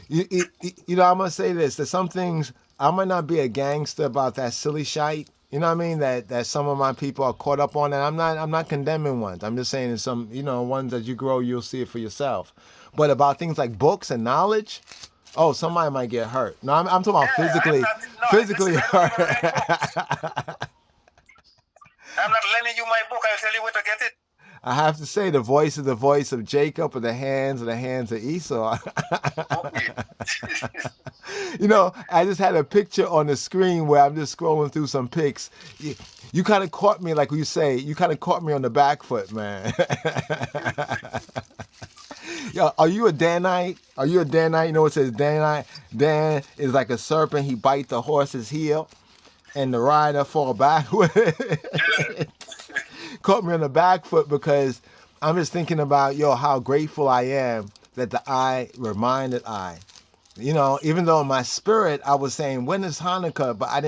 I'm gonna say this: that some things I might not be a gangster about that silly shite. You know what I mean? That some of my people are caught up on, and I'm not condemning ones. I'm just saying in some ones as you grow, you'll see it for yourself. But about things like books and knowledge, oh, somebody might get hurt. No, I'm talking about physically hurt. I'm not lending you my book. I'll tell you where to get it. I have to say, the voice is the voice of Jacob, or the hands of Esau. I just had a picture on the screen where I'm just scrolling through some pics. You kind of caught me, like you say, you kind of caught me on the back foot, man. Yo, are you a Danite? Are you a Danite? You know what it says Danite? Dan is like a serpent. He bites the horse's heel, and the rider fall backward. Caught me on the back foot because I'm just thinking about, how grateful I am that the eye reminded I. Even though in my spirit I was saying, when is Hanukkah? But I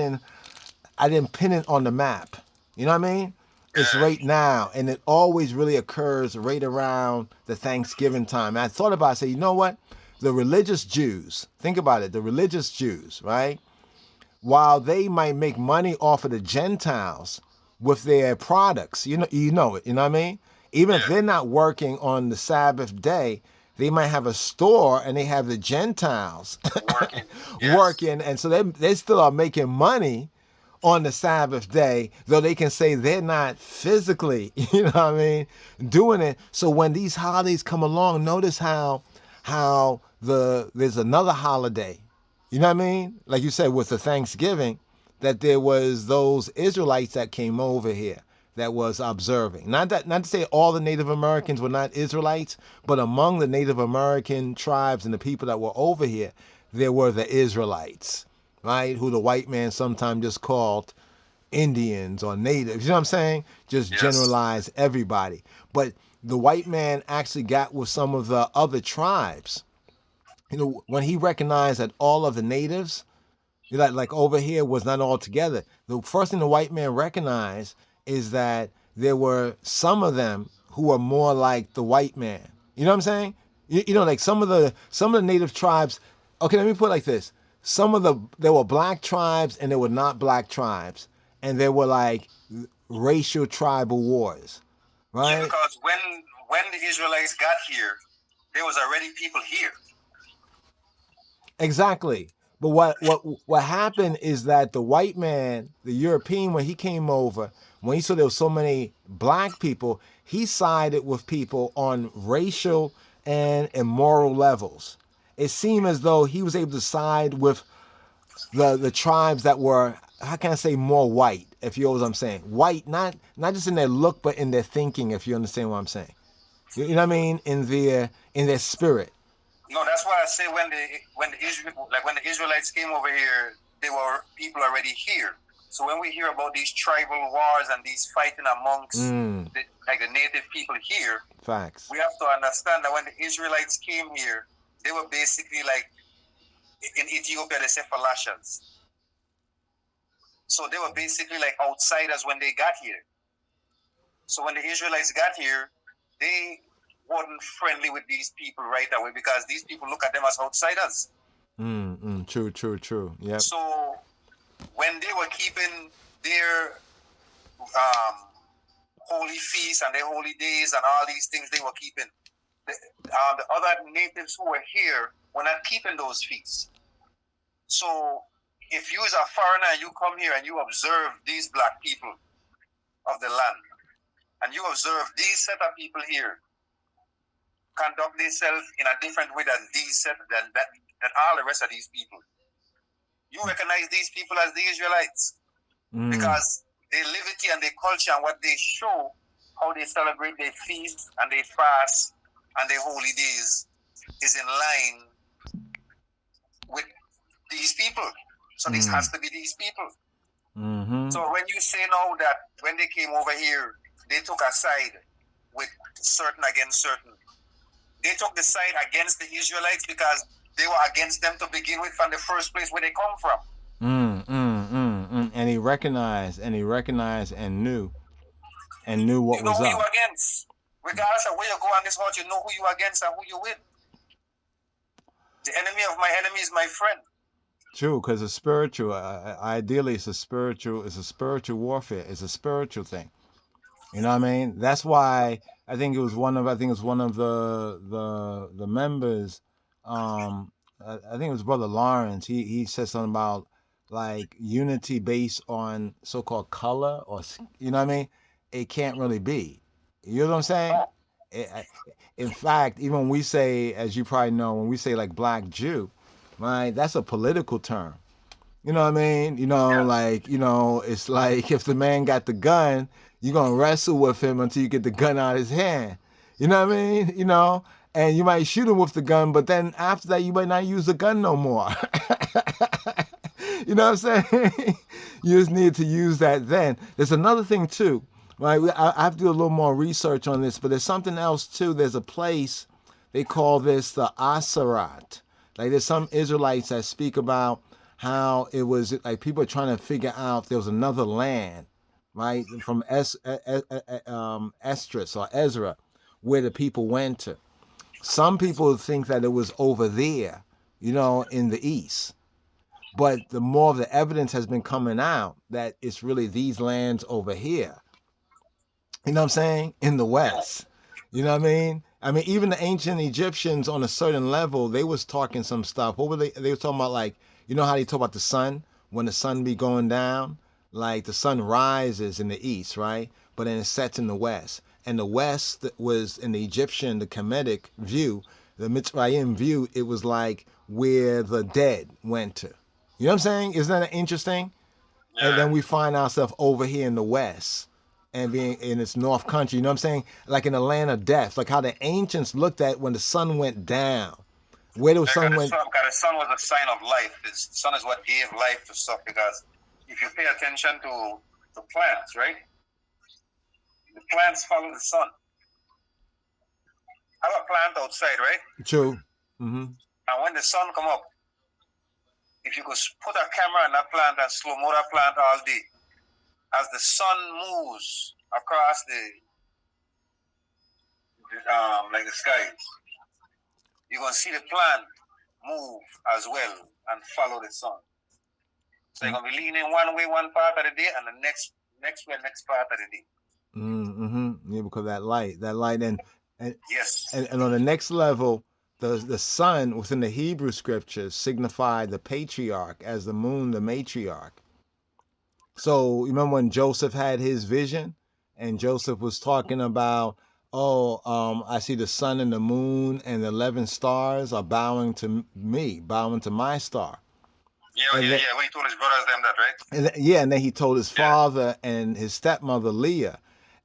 didn't pin it on the map. You know what I mean? It's right now, and it always really occurs right around the Thanksgiving time. And I thought about it, I said, you know what? The religious Jews, think about it, the religious Jews, right? While they might make money off of the Gentiles with their products, you know it, you know what I mean? Even if they're not working on the Sabbath day, they might have a store and they have the Gentiles working, and so they still are making money on the Sabbath day, though they can say they're not physically, doing it. So when these holidays come along, notice how there's another holiday, you know what I mean? Like you said with the Thanksgiving, that there was those Israelites that came over here that was observing. Not to say all the Native Americans were not Israelites, but among the Native American tribes and the people that were over here, there were the Israelites, right? Who the white man sometimes just called Indians or natives. You know what I'm saying? Just generalize everybody. But the white man actually got with some of the other tribes. When he recognized that all of the natives, like over here, was not all together. The first thing the white man recognized is that there were some of them who were more like the white man. You know what I'm saying? Like some of the native tribes. Okay, let me put it like this: there were black tribes and there were not black tribes, and there were like racial tribal wars, right? Yeah, because when the Israelites got here, there was already people here. Exactly. But what happened is that the white man, the European, when he came over, when he saw there was so many black people, he sided with people on racial and immoral levels. It seemed as though he was able to side with the tribes that were, how can I say, more white, if you know what I'm saying. White, not just in their look, but in their thinking, if you understand what I'm saying. You know what I mean? In their spirit. No, that's why I say when the Israelites came over here, there were people already here. So when we hear about these tribal wars and these fighting amongst the native people here, facts. We have to understand that when the Israelites came here, they were basically like in Ethiopia they say Falashas. So they were basically like outsiders when they got here. So when the Israelites got here, they weren't friendly with these people right away because these people look at them as outsiders. True. Yeah. So when they were keeping their holy feasts and their holy days and all these things they were keeping, the other natives who were here were not keeping those feasts. So if you as a foreigner and you come here and you observe these black people of the land, and you observe these set of people here conduct themselves in a different way than than all the rest of these people, you recognize these people as the Israelites because their liberty and their culture and what they show, how they celebrate their feasts and their fasts and their holy days, is in line with these people. So this has to be these people. So when you say now that when they came over here, they took a side with certain against certain, they took the side against the Israelites because they were against them to begin with from the first place where they come from. And he recognized and knew what you know was who up. you against. Regardless of where you go on this earth, you know who you against and who you with. The enemy of my enemy is my friend. True, because it's spiritual. Ideally, it's a spiritual warfare. It's a spiritual thing. You know what I mean? That's why I think it was one of the members. I think it was Brother Lawrence. He said something about like unity based on so-called color, or you know what I mean? It can't really be. You know what I'm saying? In fact, even when we say, as you probably know, when we say like Black Jew, right? That's a political term. You know what I mean? Like, it's like if the man got the gun, you're going to wrestle with him until you get the gun out of his hand. You know what I mean? And you might shoot him with the gun, but then after that, you might not use the gun no more. You know what I'm saying? You just need to use that then. There's another thing, too, right? I have to do a little more research on this, but there's something else, too. There's a place, they call this the Asarat. Like, there's some Israelites that speak about how it was like people are trying to figure out there was another land, right, from Esdras or Ezra, where the people went to. Some people think that it was over there, in the east. But the more of the evidence has been coming out that it's really these lands over here. You know what I'm saying? In the West. You know what I mean? I mean, even the ancient Egyptians on a certain level, they was talking some stuff. What were they? They were talking about like, how they talk about the sun when the sun be going down, like the sun rises in the east, right? But then it sets in the west. And the west was in the Egyptian, the Kemetic view, the Mitzrayim view. It was like where the dead went to. You know what I'm saying? Isn't that interesting? Yeah. And then we find ourselves over here in the west and being in this north country, you know what I'm saying? Like in the land of death, like how the ancients looked at when the sun went down. Where the sun went. The sun was a sign of life. The sun is what gave life to stuff, because if you pay attention to the plants, right? The plants follow the sun. I have a plant outside, right? True. And when the sun come up, if you could put a camera on that plant and slow-mo that plant all day, as the sun moves across like the skies, you're going to see the plant move as well and follow the sun. So you're going to be leaning one way one part of the day, and the next way next part of the day. Yeah, because that light, and yes, and on the next level, the sun within the Hebrew scriptures signified the patriarch, as the moon the matriarch. So you remember when Joseph had his vision, and Joseph was talking about, I see the sun and the moon and the 11 stars are bowing to me, bowing to my star. Yeah, when he told his brothers them that, right? And then he told his father and his stepmother Leah,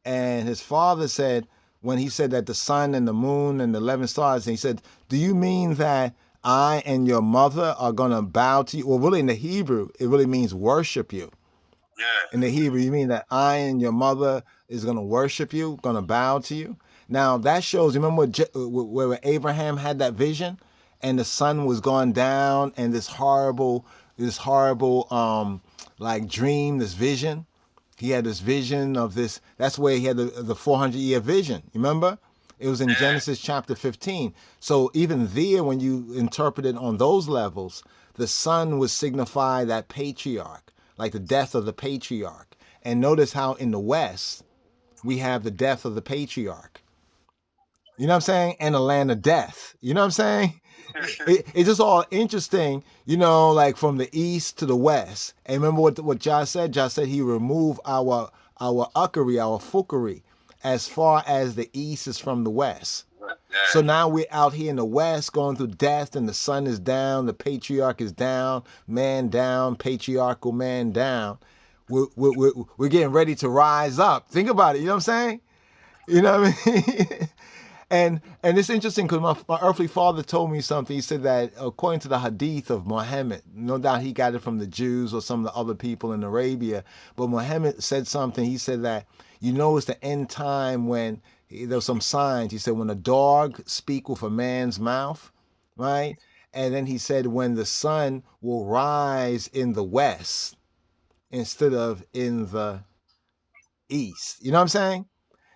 and his father said, when he said that the sun and the moon and the 11 stars, and he said, do you mean that I and your mother are going to bow to you? Well, really in the Hebrew, it really means worship you. Yeah. In the Hebrew, you mean that I and your mother is going to worship you, going to bow to you? Now, that shows, remember where Abraham had that vision and the sun was going down and this horrible like dream, this vision? He had this vision of this. That's where he had the 400-year vision. You remember? It was in Genesis chapter 15. So even there, when you interpret it on those levels, the sun would signify that patriarch, like the death of the patriarch. And notice how in the West, we have the death of the patriarch. You know what I'm saying? And a land of death. You know what I'm saying? It's just all interesting, you know, like from the east to the west. And remember what Josh said? Josh said he removed our uckery, our fuckery, as far as the east is from the west. So now we're out here in the west going through death, and the sun is down, the patriarch is down, patriarchal man down. We're getting ready to rise up. Think about it. You know what I'm saying? You know what I mean? And it's interesting because my earthly father told me something. He said that according to the hadith of Muhammad, no doubt he got it from the Jews or some of the other people in Arabia, but Muhammad said something. He said that, you know, it's the end time when there's some signs. He said when a dog speak with a man's mouth, right? And then he said when the sun will rise in the west instead of in the east. You know what I'm saying?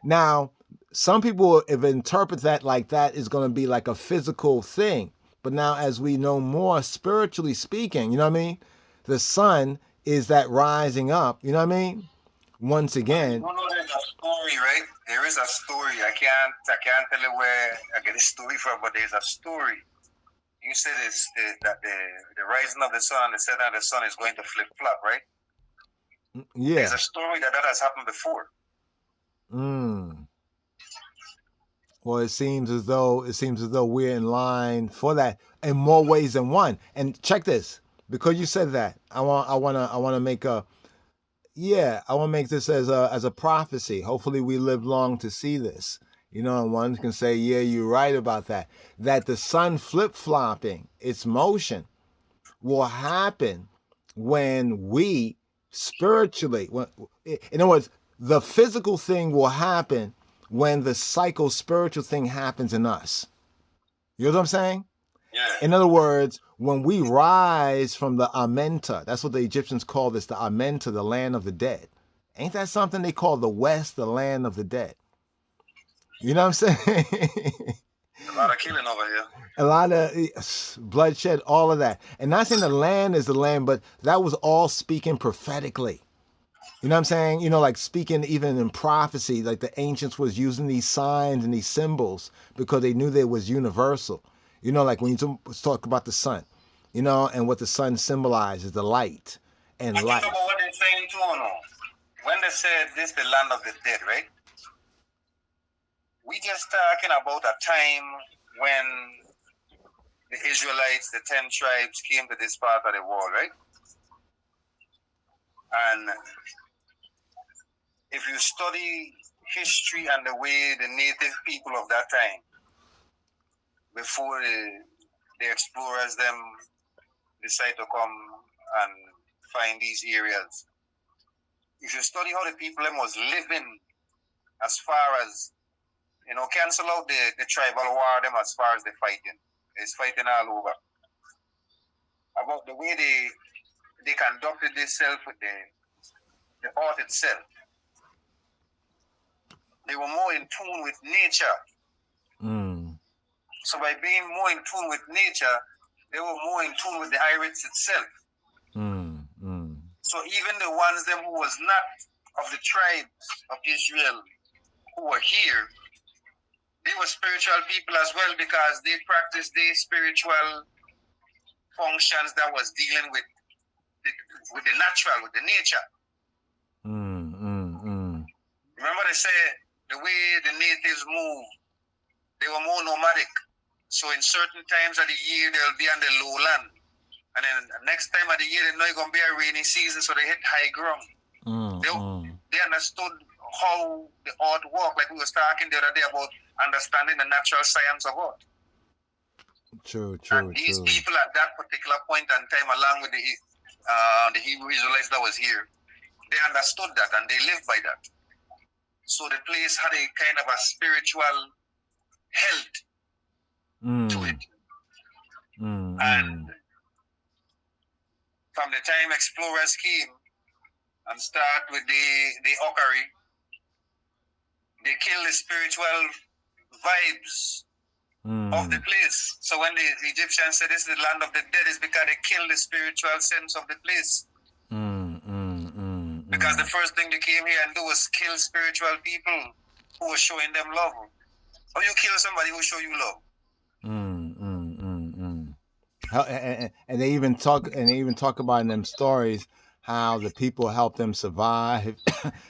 Now, some people have interpret that like that is going to be like a physical thing. But now, as we know more spiritually speaking, you know what I mean? The sun is that rising up, you know what I mean? Once again. You know, there's a story, right? There is a story. I can't tell you where I get this story from, but there's a story. You said it's that the rising of the sun and the setting of the sun is going to flip flop, right? Yeah. There's a story that has happened before. Well, it seems as though we're in line for that in more ways than one. And check this, because you said that, I want to make this as a prophecy. Hopefully, we live long to see this. You know, and one can say, yeah, you're right about that. That the sun flip flopping, its motion, will happen when we spiritually, in other words, the physical thing will happen when the psycho spiritual thing happens in us. You know what I'm saying? Yeah. In other words, when we rise from the Amenta, that's what the Egyptians call this, the Amenta, the land of the dead. Ain't that something they call the West, the land of the dead? You know what I'm saying? A lot of killing over here. A lot of bloodshed, all of that. And not saying the land is the land, but that was all speaking prophetically. You know what I'm saying? You know, like speaking even in prophecy, like the ancients was using these signs and these symbols because they knew they was universal. You know, like when you talk about the sun, you know, and what the sun symbolizes, the light and life. Think about what they're saying too, no? When they said this is the land of the dead, right? We just talking about a time when the Israelites, the 10 tribes, came to this part of the world, right? And if you study history and the way the native people of that time, before the explorers them decide to come and find these areas, if you study how the people them was living, as far as, you know, cancel out the tribal war them as far as the fighting. It's fighting all over. About the way they conducted themselves with the art itself. They were more in tune with nature. So by being more in tune with nature, they were more in tune with the Iris itself. So even the ones them who was not of the tribes of Israel who were here, they were spiritual people as well, because they practiced their spiritual functions that was dealing with the natural, with the nature. Remember they say the way the natives move, they were more nomadic. So in certain times of the year, they'll be on the lowland. And then the next time of the year, they know it's going to be a rainy season, so they hit high ground. They understood how the earth worked, like we was talking the other day about understanding the natural science of earth. True. And these people at that particular point in time, along with the Hebrew Israelites that was here, they understood that and they lived by that. So the place had a kind of a spiritual health to it. And from the time explorers came and start with the Okari, they kill the spiritual vibes of the place. So when the Egyptians said this is the land of the dead, it's because they kill the spiritual sense of the place. Because the first thing they came here and do was kill spiritual people who were showing them love. How you kill somebody who show you love? How, and they even talk about in them stories how the people helped them survive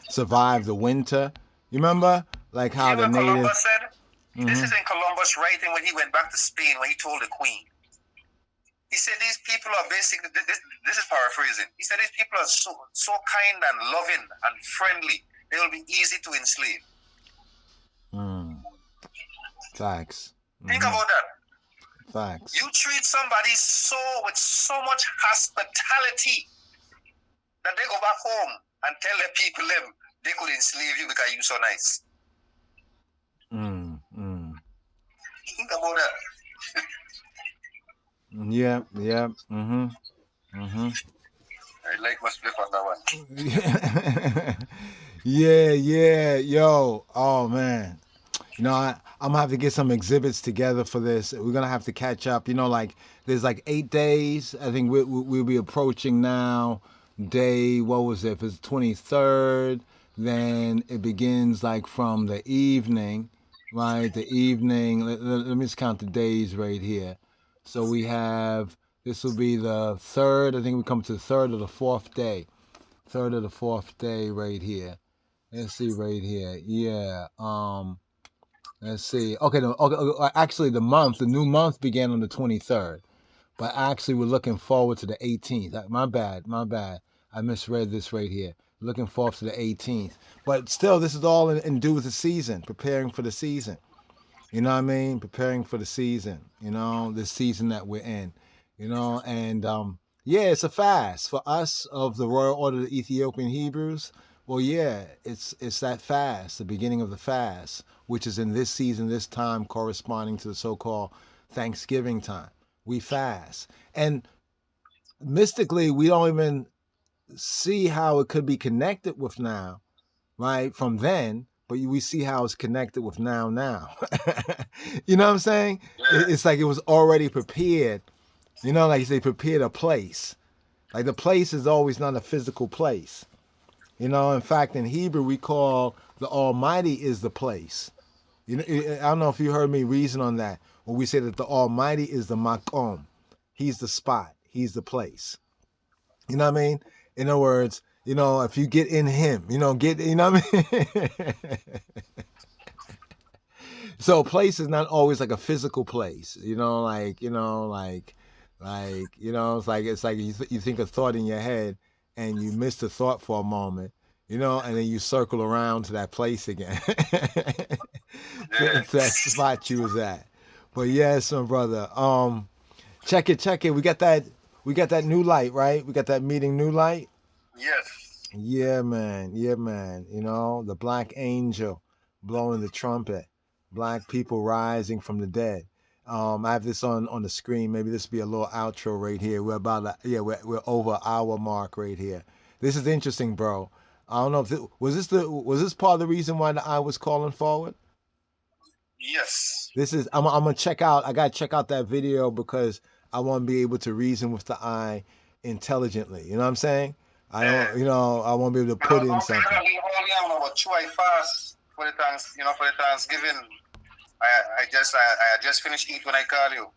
survive the winter. You remember, like You how know the what native. Columbus said? This is in Columbus writing when he went back to Spain, when he told the queen. He said these people are basically, this is paraphrasing. He said these people are so kind and loving and friendly. They will be easy to enslave. Facts. Think about that. Facts. You treat somebody with so much hospitality that they go back home and tell the people them they could enslave you because you so nice. Think about that. Yeah. I like my flip on that one. Yeah. Yo. Oh man. You know, I'm gonna have to get some exhibits together for this. We're gonna have to catch up. You know, like there's like 8 days. I think we'll be approaching now. Day, what was it? If it's 23rd, then it begins like from the evening, right? The evening. Let me just count the days right here. So we have, this will be the third. I think we come to the third or the fourth day. Third or the fourth day right here. Let's see right here. Yeah. Let's see. Okay, actually, the new month began on the 23rd, but actually, we're looking forward to the 18th. My bad. I misread this right here. Looking forward to the 18th, but still, this is all in due with the season, preparing for the season. You know what I mean? Preparing for the season. You know, this season that we're in. You know, and yeah, it's a fast for us of the Royal Order of the Ethiopian Hebrews. Well, yeah, it's that fast, the beginning of the fast, which is in this season, this time corresponding to the so-called Thanksgiving time. We fast, and mystically, we don't even see how it could be connected with now, right? From then, but we see how it's connected with now. You know what I'm saying? Yeah. It's like it was already prepared. You know, like they prepared a place. Like the place is always not a physical place. You know, in fact, in Hebrew, we call the Almighty is the place. You know, I don't know if you heard me reason on that. When we say that the Almighty is the Makom, He's the spot, He's the place. You know what I mean? In other words, you know, if you get in Him, you know, you know what I mean? So place is not always like a physical place. You know, it's like you think a thought in your head and you miss the thought for a moment. You know, and then you circle around to that place again. Yeah. To that spot you was at. But yes, my brother. Check it. We got that new light, right? We got that meeting new light. Yes. Yeah, man. You know, the black angel blowing the trumpet, black people rising from the dead. I have this on the screen. Maybe this will be a little outro right here. We're over our mark right here. This is interesting, bro. I don't know if was this part of the reason why the eye was calling forward. Yes. This is I'm gonna check out. I gotta check out that video because I want to be able to reason with the eye intelligently. You know what I'm saying? I don't. You know, I want to be able to put in something. I fast for the for the Thanksgiving. I just finished eat when I call you.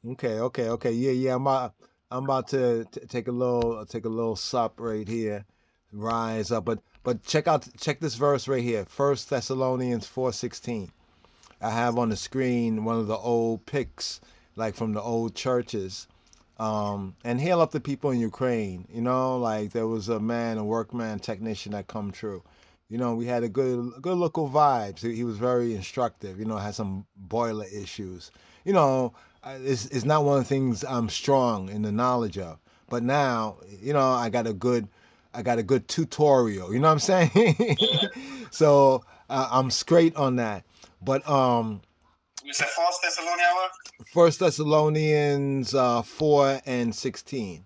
Okay. Yeah. I'm about to take a little sup right here, rise up. But check this verse right here. 1 Thessalonians 4:16. I have on the screen one of the old pics, like from the old churches. And hail up the people in Ukraine. You know, like there was a workman, technician that come true. You know, we had a good local vibes. He was very instructive. You know, had some boiler issues. You know, it's not one of the things I'm strong in the knowledge of. But now, you know, I got a good tutorial. You know what I'm saying? So I'm straight on that. But You said First Thessalonians. 1 Thessalonians 4:16.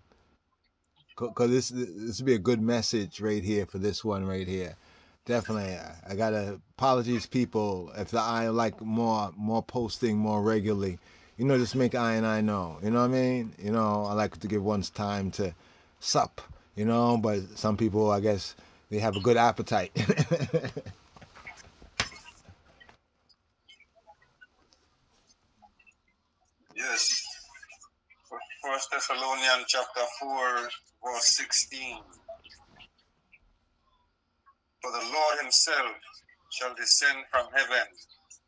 Because this would be a good message right here for this one right here. Definitely, I gotta apologies, people, if I like more posting more regularly. You know, just make I and I know. You know what I mean? You know, I like to give one's time to sup. You know, but some people, I guess, they have a good appetite. Yes. First Thessalonians chapter 4, verse 16. For the Lord himself shall descend from heaven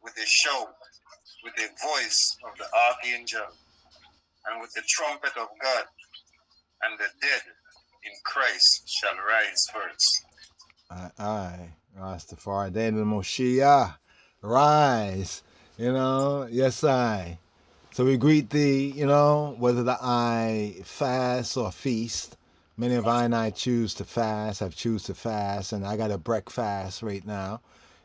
with a shout, with a voice of the archangel, and with the trumpet of God, and the dead in Christ shall rise first. Aye, Rastafari, day of the Moshiach, rise, yes, I. So we greet thee, whether the I fast or feast. Many of I choose to fast. I've choose to fast, and I got a breakfast right now.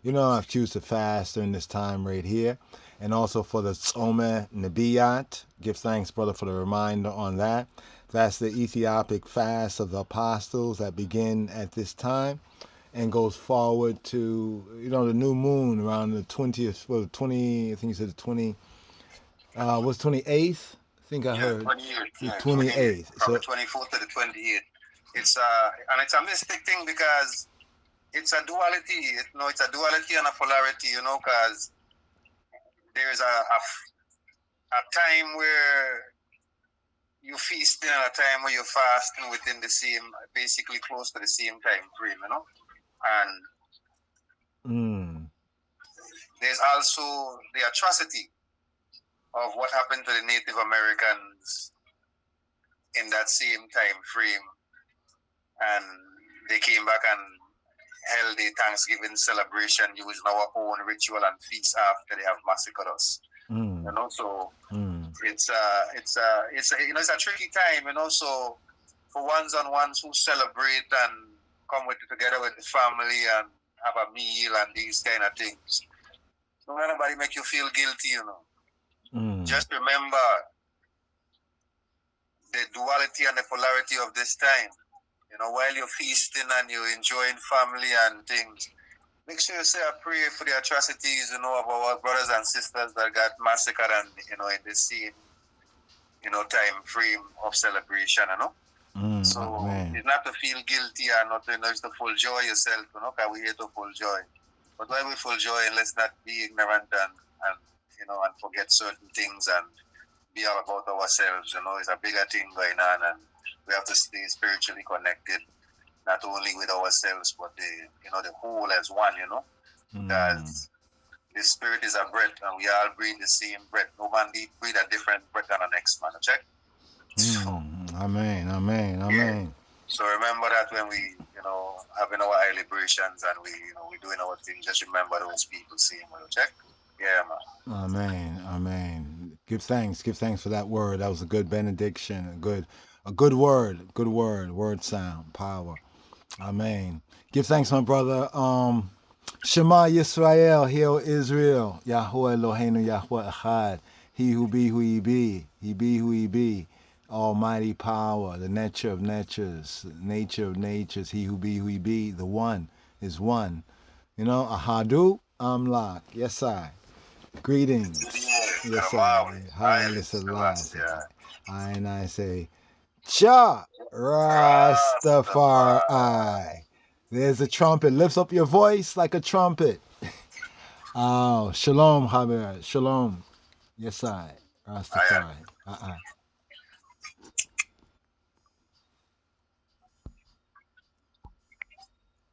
I've choose to fast during this time right here. And also for the Tzome Nebiyat. Give thanks, brother, for the reminder on that. That's the Ethiopic fast of the apostles that begin at this time and goes forward to, the new moon around the 20th, well, 20, I think you said the 20, was 28th? I think I heard. 28th. The Yeah, 28th. From So, the 24th to the 28th. It's and it's a mystic thing because it's a duality. It's a duality and a polarity, because there's a time where you feasting and a time where you're fasting within the same, basically close to the same time frame, And there's also the atrocity of what happened to the Native Americans in that same time frame, and they came back and held a Thanksgiving celebration using our own ritual and feast after they have massacred us. So it's a tricky time, and also for ones who celebrate and come together with the family and have a meal and these kind of things. Don't let anybody make you feel guilty, Just remember the duality and the polarity of this time. While you're feasting and you're enjoying family and things, make sure you say a prayer for the atrocities, of our brothers and sisters that got massacred and, in the same, time frame of celebration, So it's not to feel guilty and not to, it's to full joy yourself, because we here to full joy. But while we full joy, let's not be ignorant and forget certain things and be all about ourselves, It's a bigger thing going on, and we have to stay spiritually connected, not only with ourselves, but the whole as one, Because the spirit is a breath, and we all breathe the same breath. No man breathe a different breath than the next man. Check. Amen. Yeah. So remember that when we, having our high liberations and we doing our thing, just remember those people saying, well, check. Yeah, man. Amen. Give thanks for that word. That was a good benediction, a good word sound, power. Amen. Give thanks, my brother. Shema Yisrael, Hear Israel, Yahweh Eloheinu, Yahweh Echad. He who be who he be, who he be. Almighty power, the nature of natures, he who be who he be, the one is one. Ahadu Amlak. Yes, I. Greetings. Yes, I. Hi, Selassie. And I say, Cha Rastafari. There's a trumpet. Lifts up your voice like a trumpet. Oh, shalom, Haber. Shalom. Yes, I. Rastafari.